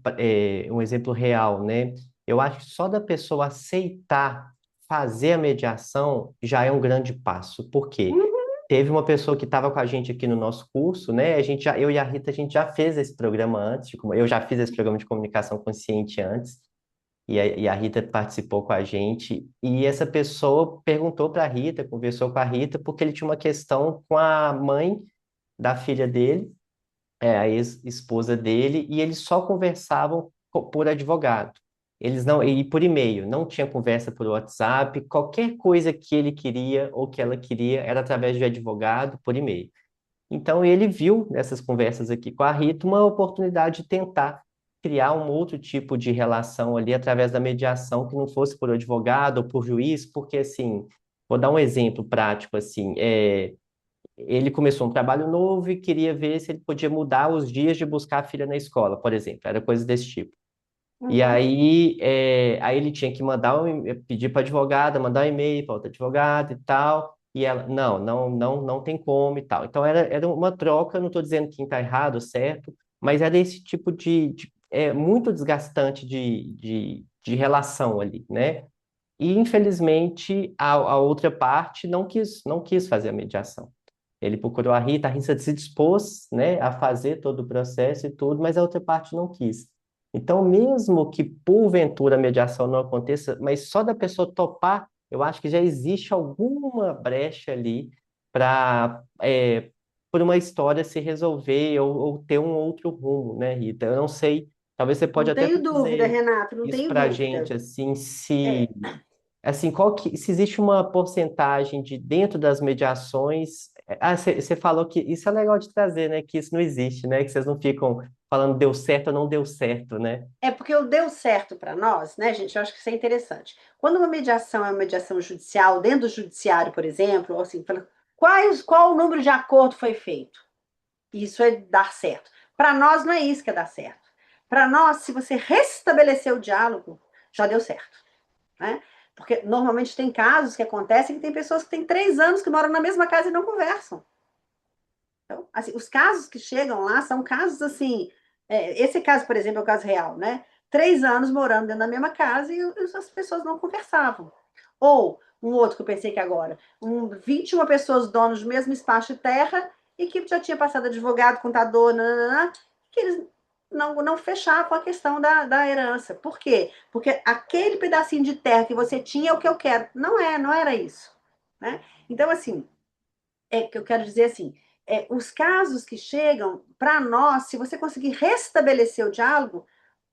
real, né? Eu acho que só da pessoa aceitar fazer a mediação já é um grande passo. Por quê? Uhum. Teve uma pessoa que estava com a gente aqui no nosso curso, né? Eu e a Rita, a gente já fez esse programa antes, eu já fiz esse programa de comunicação consciente antes, e a Rita participou com a gente, e essa pessoa perguntou para a Rita, conversou com a Rita, porque ele tinha uma questão com a mãe da filha dele, a ex-esposa dele, e eles só conversavam por advogado. Eles não, e por e-mail, não tinha conversa por WhatsApp, qualquer coisa que ele queria ou que ela queria era através de advogado, por e-mail. Então ele viu nessas conversas aqui com a Rita uma oportunidade de tentar criar um outro tipo de relação ali através da mediação que não fosse por advogado ou por juiz, porque assim, vou dar um exemplo prático assim, ele começou um trabalho novo e queria ver se ele podia mudar os dias de buscar a filha na escola, por exemplo, era coisa desse tipo. E Uhum. aí ele tinha que pedir para a advogada, mandar um e-mail para outra advogada e tal. E ela, não tem como e tal. Então era uma troca, não estou dizendo quem está errado ou certo, mas era esse tipo muito desgastante de relação ali, né? E infelizmente a outra parte não quis fazer a mediação. Ele procurou a Rita se dispôs, né, a fazer todo o processo e tudo, mas a outra parte não quis. Então, mesmo que porventura a mediação não aconteça, mas só da pessoa topar, eu acho que já existe alguma brecha ali para por uma história se resolver ou ter um outro rumo, né, Rita? Eu não sei, talvez você pode Não até tenho dúvida, trazer Renato, não isso tenho para a gente, dúvida. assim, se É, assim, se existe uma porcentagem de dentro das mediações. Você falou que isso é legal de trazer, né? Que isso não existe, né? Que vocês não ficam falando deu certo ou não deu certo, né? é porque o deu certo para nós, né, gente? Eu acho que isso é interessante. Quando uma mediação é uma mediação judicial, dentro do judiciário, por exemplo, ou assim, qual o número de acordo foi feito? Isso é dar certo. Para nós não é isso que é dar certo. Para nós, se você restabelecer o diálogo, já deu certo, né? Porque normalmente tem casos que acontecem que tem pessoas que têm 3 anos que moram na mesma casa e não conversam. Então, assim, os casos que chegam lá são casos assim. Esse caso, por exemplo, é o caso real, né? 3 anos morando dentro da mesma casa e as pessoas não conversavam. Ou um outro que eu pensei que agora, 21 pessoas donos do mesmo espaço de terra e que já tinha passado advogado, contador, nananã, que eles não fechavam a questão da herança. Por quê? Porque aquele pedacinho de terra que você tinha é o que eu quero. Não era isso. Né? Então, assim, que eu quero dizer assim, os casos que chegam para nós, se você conseguir restabelecer o diálogo,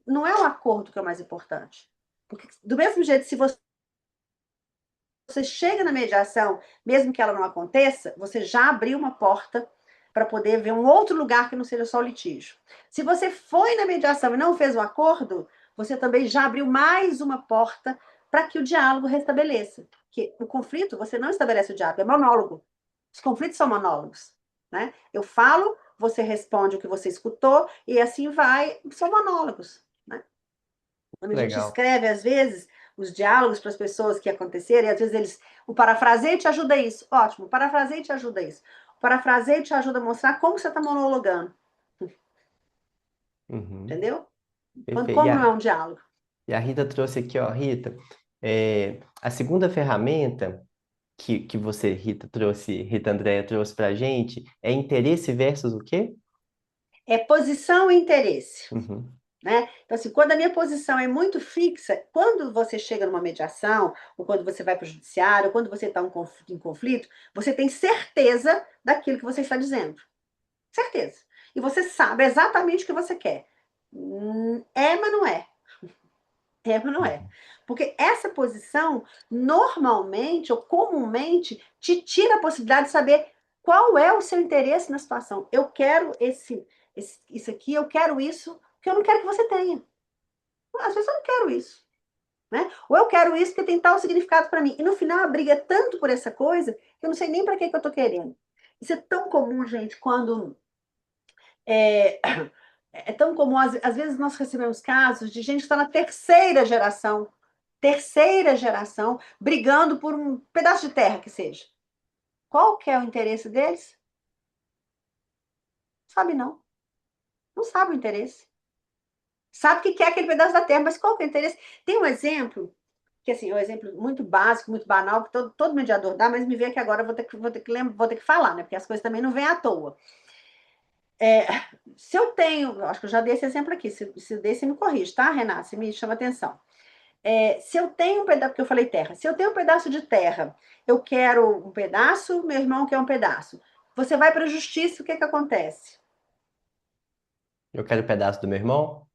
não é o acordo que é o mais importante. Porque, do mesmo jeito, se você chega na mediação, mesmo que ela não aconteça, você já abriu uma porta para poder ver um outro lugar que não seja só o litígio. Se você foi na mediação e não fez o acordo, você também já abriu mais uma porta para que o diálogo restabeleça. Porque o conflito, você não estabelece o diálogo, é monólogo. Os conflitos são monólogos. Né? Eu falo, você responde o que você escutou, e assim vai, são monólogos. Né? Quando a gente Legal. escreve, às vezes, os diálogos para as pessoas que aconteceram, e às vezes o parafraseio te ajuda a isso. Ótimo, o parafraseio te ajuda a isso. O parafraseio te ajuda a mostrar como você está monologando. Uhum. Entendeu? Perfeito. Como não é um diálogo. E a Rita trouxe aqui, ó, Rita, a segunda ferramenta que você, Rita Andréia, trouxe para a gente é interesse versus o quê? É posição e interesse. Uhum. Né? Então, assim, quando a minha posição é muito fixa, quando você chega numa mediação, ou quando você vai para o judiciário, ou quando você está em conflito, você tem certeza daquilo que você está dizendo. Certeza. E você sabe exatamente o que você quer. Mas não é. Mas não é. Uhum. Porque essa posição, normalmente ou comumente, te tira a possibilidade de saber qual é o seu interesse na situação. Eu quero isso aqui, eu quero isso, que eu não quero que você tenha. Às vezes eu não quero isso. Né? Ou eu quero isso porque tem tal significado para mim. E no final a briga é tanto por essa coisa que eu não sei nem para que eu estou querendo. Isso é tão comum, gente, quando é, é tão comum, às vezes nós recebemos casos de gente que está na terceira geração, brigando por um pedaço de terra que seja. Qual que é o interesse deles? Sabe não. Não sabe o interesse. Sabe que quer aquele pedaço da terra, mas qual que é o interesse? Tem um exemplo, que assim, é um exemplo muito básico, muito banal, que todo mediador dá, mas me vê que agora eu vou ter que falar, né? Porque as coisas também não vêm à toa. É, se eu tenho, acho que eu já dei esse exemplo aqui, se eu dei, você me corrige, tá, Renata? Você me chama atenção. Se eu tenho um pedaço, porque eu falei terra, se eu tenho um pedaço de terra, eu quero um pedaço, meu irmão quer um pedaço. Você vai para a justiça, o que que acontece? Eu quero um pedaço do meu irmão?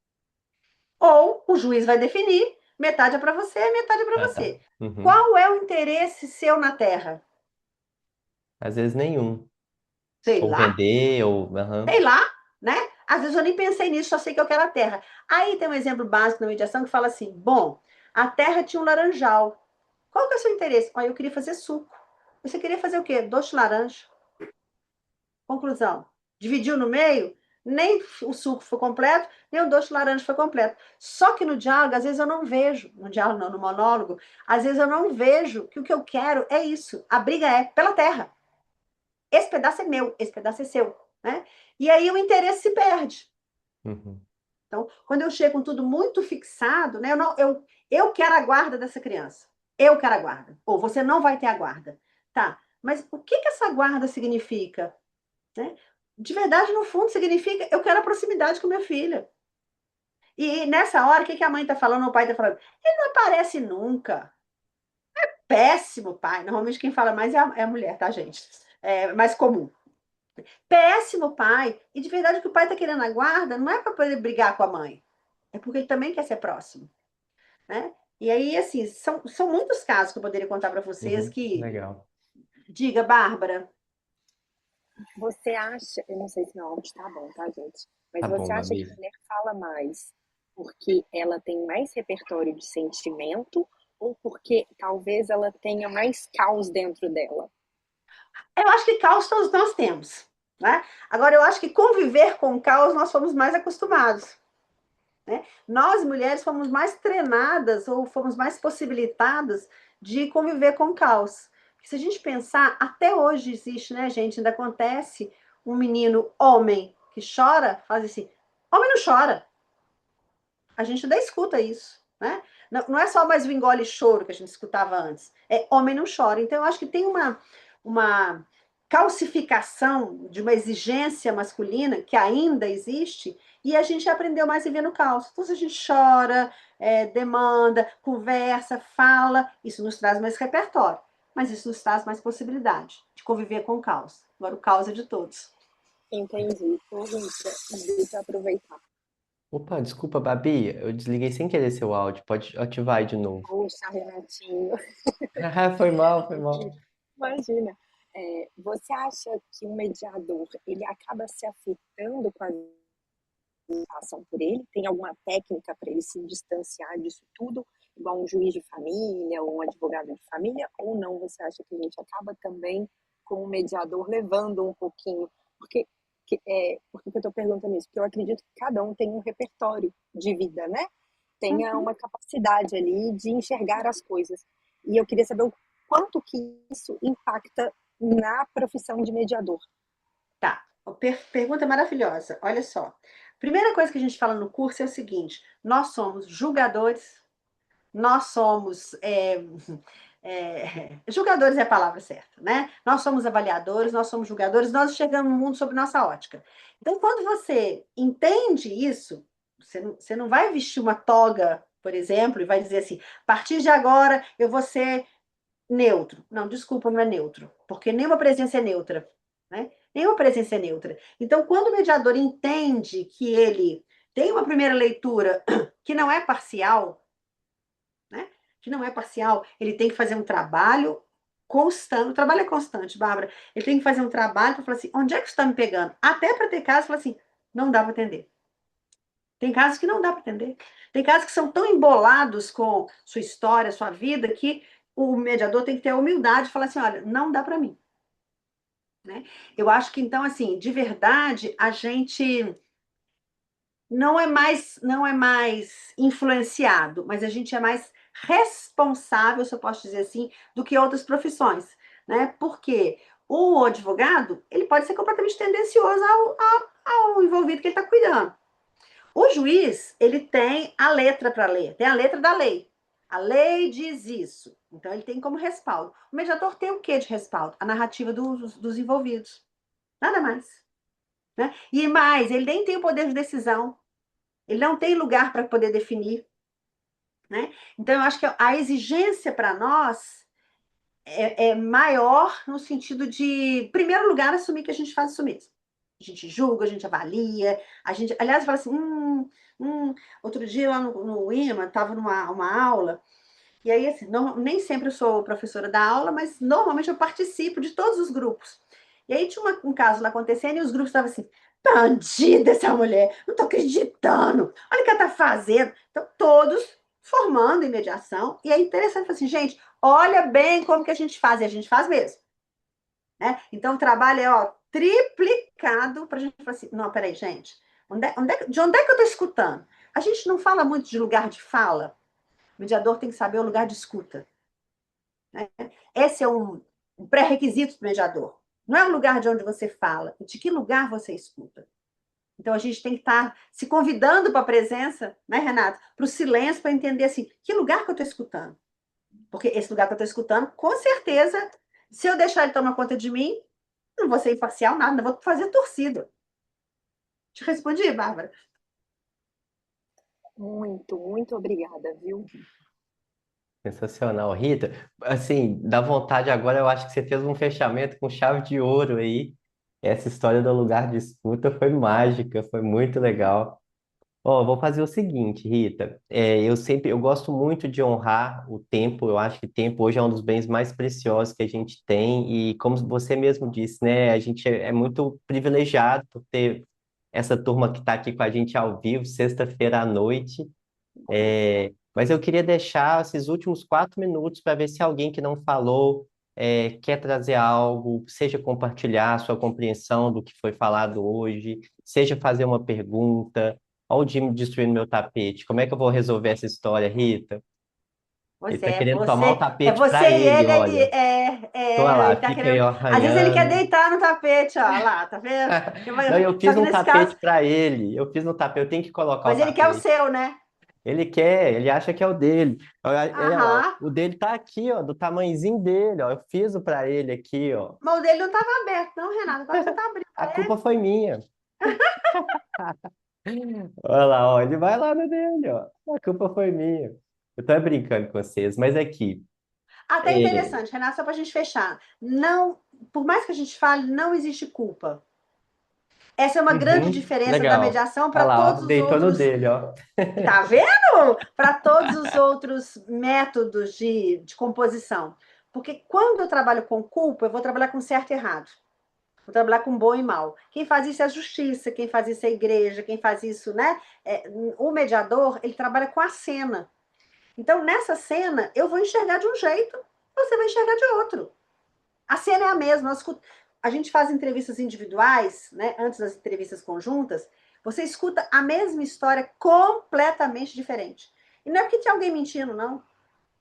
Ou o juiz vai definir, metade é para você, metade é para Ah, tá. você. Uhum. Qual é o interesse seu na terra? Às vezes nenhum. Sei Ou lá, vender, ou. Aham. sei lá, né? Às vezes eu nem pensei nisso, só sei que eu quero a terra. Aí tem um exemplo básico na mediação que fala assim: bom, a terra tinha um laranjal. Qual que é o seu interesse? Olha, eu queria fazer suco. Você queria fazer o quê? Doce de laranja. Conclusão: dividiu no meio, nem o suco foi completo, nem o doce de laranja foi completo. Só que no diálogo, às vezes eu não vejo, no diálogo não, no monólogo, às vezes eu não vejo que o que eu quero é isso. A briga é pela terra. Esse pedaço é meu, esse pedaço é seu, né? E aí o interesse se perde. Uhum. Então, quando eu chego com tudo muito fixado, né? Eu quero a guarda dessa criança. Eu quero a guarda. Ou você não vai ter a guarda. Tá, mas o que que essa guarda significa? Né? De verdade, no fundo, significa eu quero a proximidade com minha filha. E nessa hora, o que que a mãe está falando, ou o pai está falando? Ele não aparece nunca. Péssimo pai. Normalmente quem fala mais é a mulher, tá, gente? É mais comum. Péssimo pai. E de verdade, o que o pai está querendo a guarda não é para poder brigar com a mãe. É porque ele também quer ser próximo, né? E aí, assim, são muitos casos que eu poderia contar para vocês Uhum. que... Legal. Diga, Bárbara. Você acha, eu não sei se meu áudio tá bom, tá, gente? Mas Tá bom, você acha que a Babi. mulher fala mais porque ela tem mais repertório de sentimento ou porque talvez ela tenha mais caos dentro dela? Eu acho que caos todos nós temos, né? Agora, eu acho que conviver com o caos nós fomos mais acostumados, né? Nós, mulheres, fomos mais treinadas ou fomos mais possibilitadas de conviver com o caos. Se a gente pensar, até hoje existe, né, gente? Ainda acontece um menino homem que chora, faz assim, homem não chora. A gente ainda escuta isso, né? Não é só mais o engole choro que a gente escutava antes. É homem não chora. Então, eu acho que tem uma calcificação de uma exigência masculina que ainda existe e a gente aprendeu mais a viver no caos. Então, se a gente chora, demanda, conversa, fala, isso nos traz mais repertório, mas isso nos traz mais possibilidade de conviver com o caos. Agora, o caos é de todos. Entendi. Então, Rita, deixa eu aproveitar. Opa, desculpa, Babi. Eu desliguei sem querer seu áudio. Pode ativar aí de novo. Poxa, Renatinho, Ah, foi mal, foi mal. imagina. Você acha que o mediador, ele acaba se afetando com a passam por ele? Tem alguma técnica para ele se distanciar disso tudo, igual um juiz de família ou um advogado de família? Ou não? Você acha que a gente acaba também com o mediador levando um pouquinho? Por que eu estou perguntando isso? Porque eu acredito que cada um tem um repertório de vida, né? Tenha Uhum. uma capacidade ali de enxergar as coisas. E eu queria saber o quanto que isso impacta na profissão de mediador. Tá, pergunta maravilhosa. Olha só. Primeira coisa que a gente fala no curso é o seguinte: nós somos julgadores, nós somos. Julgadores é a palavra certa, né? Nós somos avaliadores, nós somos julgadores, nós enxergamos o mundo sob nossa ótica. Então, quando você entende isso, você não vai vestir uma toga, por exemplo, e vai dizer assim: a partir de agora eu vou ser neutro. Não, desculpa, não é neutro, porque nenhuma presença é neutra, né? Nenhuma presença é neutra. Então, quando o mediador entende que ele tem uma primeira leitura que não é parcial, né? Que não é parcial, ele tem que fazer um trabalho constante. O trabalho é constante, Bárbara. Ele tem que fazer um trabalho para falar assim: onde é que você está me pegando? Até para ter casos, falar assim: não dá para atender. Tem casos que não dá para atender. Tem casos que são tão embolados com sua história, sua vida, que o mediador tem que ter a humildade de falar assim: olha, não dá para mim. né? Eu acho que, então, assim, de verdade, a gente não é mais influenciado, mas a gente é mais responsável, se eu posso dizer assim, do que outras profissões, né? Porque o advogado, ele pode ser completamente tendencioso ao envolvido que ele está cuidando. O juiz, ele tem a letra para ler, tem a letra da lei. A lei diz isso. Então, ele tem como respaldo. O mediador tem o que de respaldo? A narrativa dos envolvidos. Nada mais. Né? E mais, ele nem tem o poder de decisão. Ele não tem lugar para poder definir. Né? Então, eu acho que a exigência para nós é maior no sentido de, em primeiro lugar, assumir que a gente faz isso mesmo. A gente julga, a gente avalia, a gente, aliás, fala assim, outro dia lá no IMA, estava numa uma aula, e aí, assim, nem sempre eu sou professora da aula, mas normalmente eu participo de todos os grupos. E aí tinha um caso lá acontecendo e os grupos estavam assim, bandida essa mulher, não tô acreditando, olha o que ela tá fazendo. Então, todos formando em mediação, e é interessante, falar assim, gente, olha bem como que a gente faz, e a gente faz mesmo. Né? Então, o trabalho é, ó, triplicado para a gente falar assim, não, peraí, gente, de onde é que eu estou escutando? A gente não fala muito de lugar de fala, o mediador tem que saber o lugar de escuta. Né? Esse é um pré-requisito do mediador. Não é o lugar de onde você fala, de que lugar você escuta. Então, a gente tem que estar se convidando para a presença, né, Renato? Para o silêncio, para entender assim, que lugar que eu estou escutando? Porque esse lugar que eu estou escutando, com certeza, se eu deixar ele tomar conta de mim, não vou ser imparcial, nada, não vou fazer torcida. Te respondi, Bárbara? Muito, muito obrigada, viu? Sensacional, Rita. Assim, dá vontade agora, eu acho que você fez um fechamento com chave de ouro aí. Essa história do lugar de escuta foi mágica, foi muito legal. Ó, eu vou fazer o seguinte, Rita. Eu gosto muito de honrar o tempo. Eu acho que tempo hoje é um dos bens mais preciosos que a gente tem. E como você mesmo disse, né, a gente é muito privilegiado por ter essa turma que está aqui com a gente ao vivo, sexta-feira à noite. Mas eu queria deixar esses últimos 4 minutos para ver se alguém que não falou quer trazer algo, seja compartilhar a sua compreensão do que foi falado hoje, seja fazer uma pergunta. Olha o Jimmy destruindo meu tapete. Como é que eu vou resolver essa história, Rita? Ele Pois tá é, querendo tomar o é tapete você para e ele, ele, olha. Olha ele lá, tá fica aí querendo. ó, Às vezes ele quer arranhando. deitar no tapete, ó, lá, tá vendo? Não, eu Só fiz que um nesse caso, tapete para ele. Eu fiz um tapete, eu tenho que colocar o mas ele quer o tapete. seu, né? Ele quer, ele acha que é o dele. Olha lá, Aham. o dele tá aqui, ó, do tamanhozinho dele, ó. Eu fiz o para ele aqui, ó. Mas o dele não estava aberto, não, Renato. Agora você tá abrindo. A culpa foi minha. Olha lá, ó, ele vai lá no dele, ó. A culpa foi minha. Eu tô brincando com vocês, mas aqui, Até é, interessante, Renato, só para a gente fechar. Não, por mais que a gente fale, não existe culpa. Essa é uma grande diferença da legal. mediação Olha para lá, ó, todos os deitou no outros. dele, ó. Tá vendo? Para todos os outros métodos de composição. Porque quando eu trabalho com culpa, eu vou trabalhar com certo e errado. Vou trabalhar com bom e mal. Quem faz isso é a justiça, quem faz isso é a igreja, quem faz isso, né? O mediador, ele trabalha com a cena. Então, nessa cena, eu vou enxergar de um jeito, você vai enxergar de outro. A cena é a mesma. A gente faz entrevistas individuais, né? Antes das entrevistas conjuntas, você escuta a mesma história completamente diferente. E não é porque tinha alguém mentindo, não.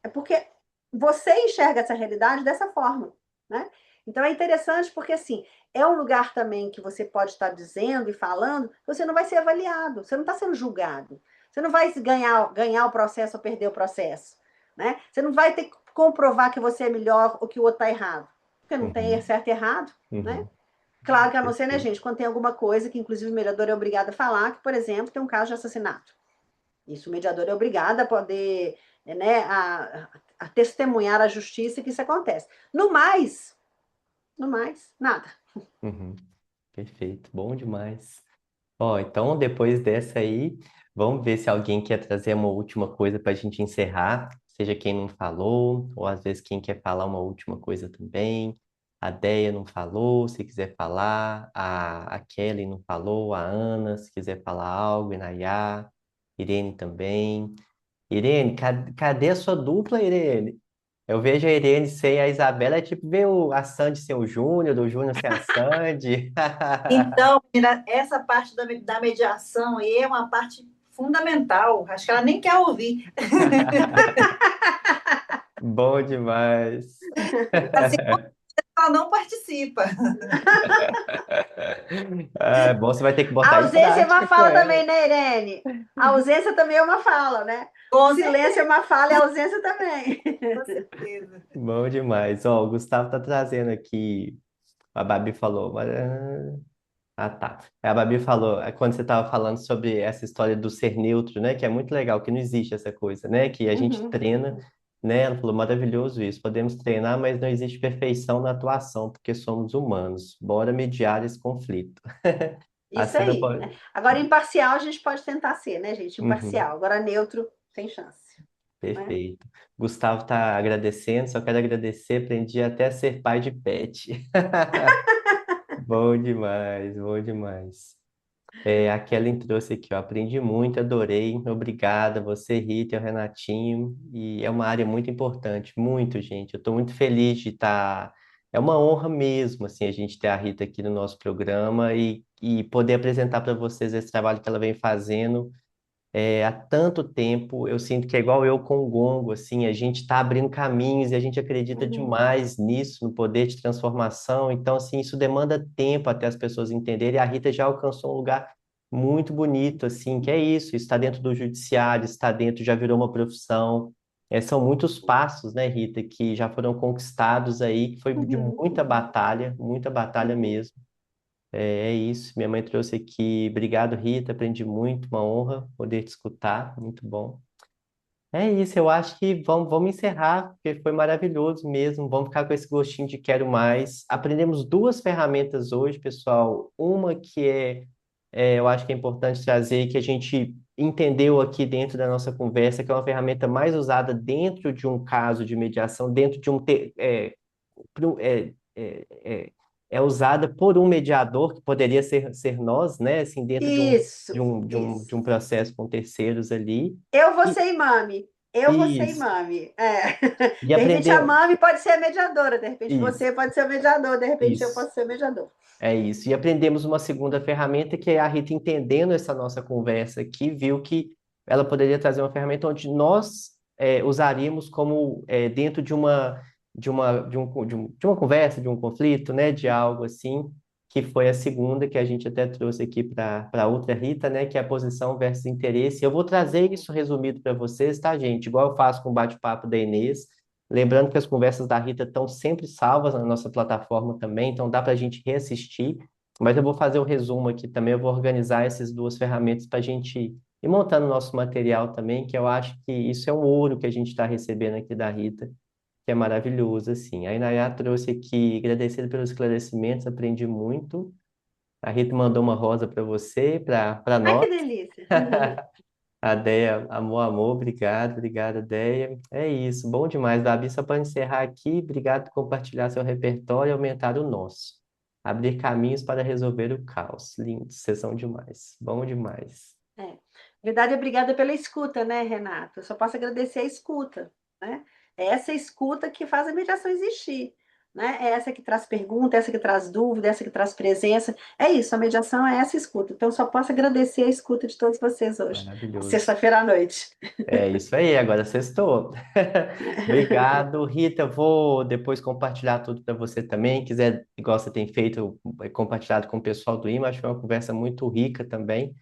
É porque você enxerga essa realidade dessa forma, né? Então é interessante porque assim é um lugar também que você pode estar dizendo e falando, você não vai ser avaliado, você não está sendo julgado, você não vai ganhar o processo ou perder o processo, né? Você não vai ter que comprovar que você é melhor ou que o outro está errado, porque não tem Uhum, certo e errado, né? uhum, Claro que a não ser, né, perfeito. gente, quando tem alguma coisa que inclusive o mediador é obrigado a falar, que por exemplo tem um caso de assassinato. Isso, o mediador é obrigado a poder, né, a testemunhar a justiça que isso acontece. No mais, nada. Uhum, perfeito, bom demais. Ó, então depois dessa aí, vamos ver se alguém quer trazer uma última coisa para a gente encerrar, seja quem não falou, ou às vezes quem quer falar uma última coisa também. A Deia não falou, se quiser falar, a Kelly não falou, a Ana, se quiser falar algo, Inayá, Irene também. Irene, cadê a sua dupla, Irene? Eu vejo a Irene sem a Isabela, é tipo ver a Sandy sem o Júnior sem a Sandy. Então, menina, essa parte da mediação aí é uma parte fundamental. Acho que ela nem quer ouvir. Bom demais. Assim, ela não participa. É bom, você vai ter que A botar em ausência é uma prática com fala ela. também, né, Irene? A ausência também é uma fala, né? Com Silêncio é uma fala e a ausência também. certeza. Bom demais. Ó, o Gustavo tá trazendo aqui. A Babi falou. Ah, tá. A Babi falou, quando você estava falando sobre essa história do ser neutro, né? Que é muito legal, que não existe essa coisa, né? Que a gente Uhum. treina, né? Ela falou, maravilhoso isso. Podemos treinar, mas não existe perfeição na atuação, porque somos humanos. Bora mediar esse conflito. A Isso Sandra aí, pode. né? Agora, imparcial, a gente pode tentar ser, né, gente? Uhum, Imparcial. Agora, neutro, sem chance, né? perfeito. Gustavo está agradecendo, só quero agradecer, aprendi até a ser pai de pet. Bom demais, bom demais. A Kellen trouxe aqui, ó. Aprendi muito, adorei. Obrigada, você, Rita, e o Renatinho. E é uma área muito importante, muito, gente. Eu estou muito feliz de estar. É uma honra mesmo, assim, a gente ter a Rita aqui no nosso programa e poder apresentar para vocês esse trabalho que ela vem fazendo há tanto tempo. Eu sinto que é igual eu com o Gongo, assim, a gente está abrindo caminhos e a gente acredita Uhum, demais nisso, no poder de transformação. Então, assim, isso demanda tempo até as pessoas entenderem. E a Rita já alcançou um lugar muito bonito, assim, que é isso, está dentro do judiciário, está dentro, já virou uma profissão. São muitos passos, né, Rita, que já foram conquistados aí, que foi de uhum, muita batalha uhum. mesmo. É isso, minha mãe trouxe aqui. Obrigado, Rita, aprendi muito, uma honra poder te escutar, muito bom. É isso, eu acho que vamos encerrar, porque foi maravilhoso mesmo. Vamos ficar com esse gostinho de quero mais. Aprendemos duas ferramentas hoje, pessoal. Uma que eu acho que é importante trazer, que a gente entendeu aqui dentro da nossa conversa, que é uma ferramenta mais usada dentro de um caso de mediação, dentro de pro- é, é, é, é usada por um mediador, que poderia ser nós, né? Assim, dentro Isso, isso. de um processo com terceiros ali. Eu vou E, ser imame. Eu vou ser isso. imame. É. E De repente a aprender. mami pode ser a mediadora, de repente Isso, você pode ser o mediador, de repente eu isso. posso ser o mediador. É isso. E aprendemos uma segunda ferramenta, que é a Rita entendendo essa nossa conversa aqui, viu que ela poderia trazer uma ferramenta onde nós usaríamos como dentro de uma conversa, de um conflito, né, de algo assim, que foi a segunda que a gente até trouxe aqui para outra Rita, né, que é a posição versus interesse. Eu vou trazer isso resumido para vocês, tá, gente? Igual eu faço com o bate-papo da Inês. Lembrando que as conversas da Rita estão sempre salvas na nossa plataforma também, então dá para a gente reassistir. Mas eu vou fazer o resumo aqui também, eu vou organizar essas duas ferramentas para a gente ir montando o nosso material também, que eu acho que isso é um ouro que a gente está recebendo aqui da Rita, que é maravilhoso, assim. A Inayá trouxe aqui, agradecendo pelos esclarecimentos, aprendi muito. A Rita mandou uma rosa para você, para Ai, que nós. delícia. A Deia, amor, amor, obrigado, obrigado, Deia. É isso, bom demais, Babi. Só para encerrar aqui, obrigado por compartilhar seu repertório e aumentar o nosso. Abrir caminhos para resolver o caos. Lindo, vocês são demais. Bom demais. É. Verdade, obrigada pela escuta, né, Renato? Eu só posso agradecer a escuta, né? É essa escuta que faz a mediação existir, né? É essa que traz pergunta, essa que traz dúvida, essa que traz presença. É isso, a mediação é essa escuta. Então, só posso agradecer a escuta de todos vocês hoje, Maravilhoso. sexta-feira à noite. É isso aí, agora sextou. Obrigado, Rita. Eu vou depois compartilhar tudo para você também. Quiser, igual você tem feito, compartilhado com o pessoal do IMA. Acho que foi uma conversa muito rica também.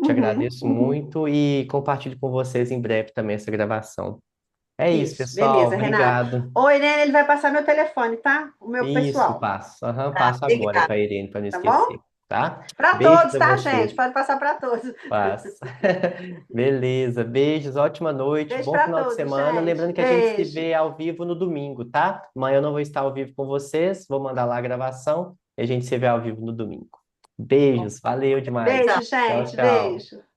Te Uhum, agradeço muito e compartilho com vocês em breve também essa gravação. É isso, isso, pessoal. beleza, Renato. Obrigado. Oi, Irene, ele vai passar meu telefone, tá? O meu Isso, pessoal, passo. Aham, Tá, passo agora obrigada. para a Irene, para não tá bom? esquecer, tá? Para Beijo todos, para tá, você. gente? Pode passar para todos. Passo. Beleza, beijos, ótima noite, Beijo bom para final de todos, semana. gente. Lembrando que a gente se Beijo. vê ao vivo no domingo, tá? Amanhã eu não vou estar ao vivo com vocês, vou mandar lá a gravação e a gente se vê ao vivo no domingo. Beijos, valeu demais. Beijo, Tchau. Tchau, gente. tchau. Beijo.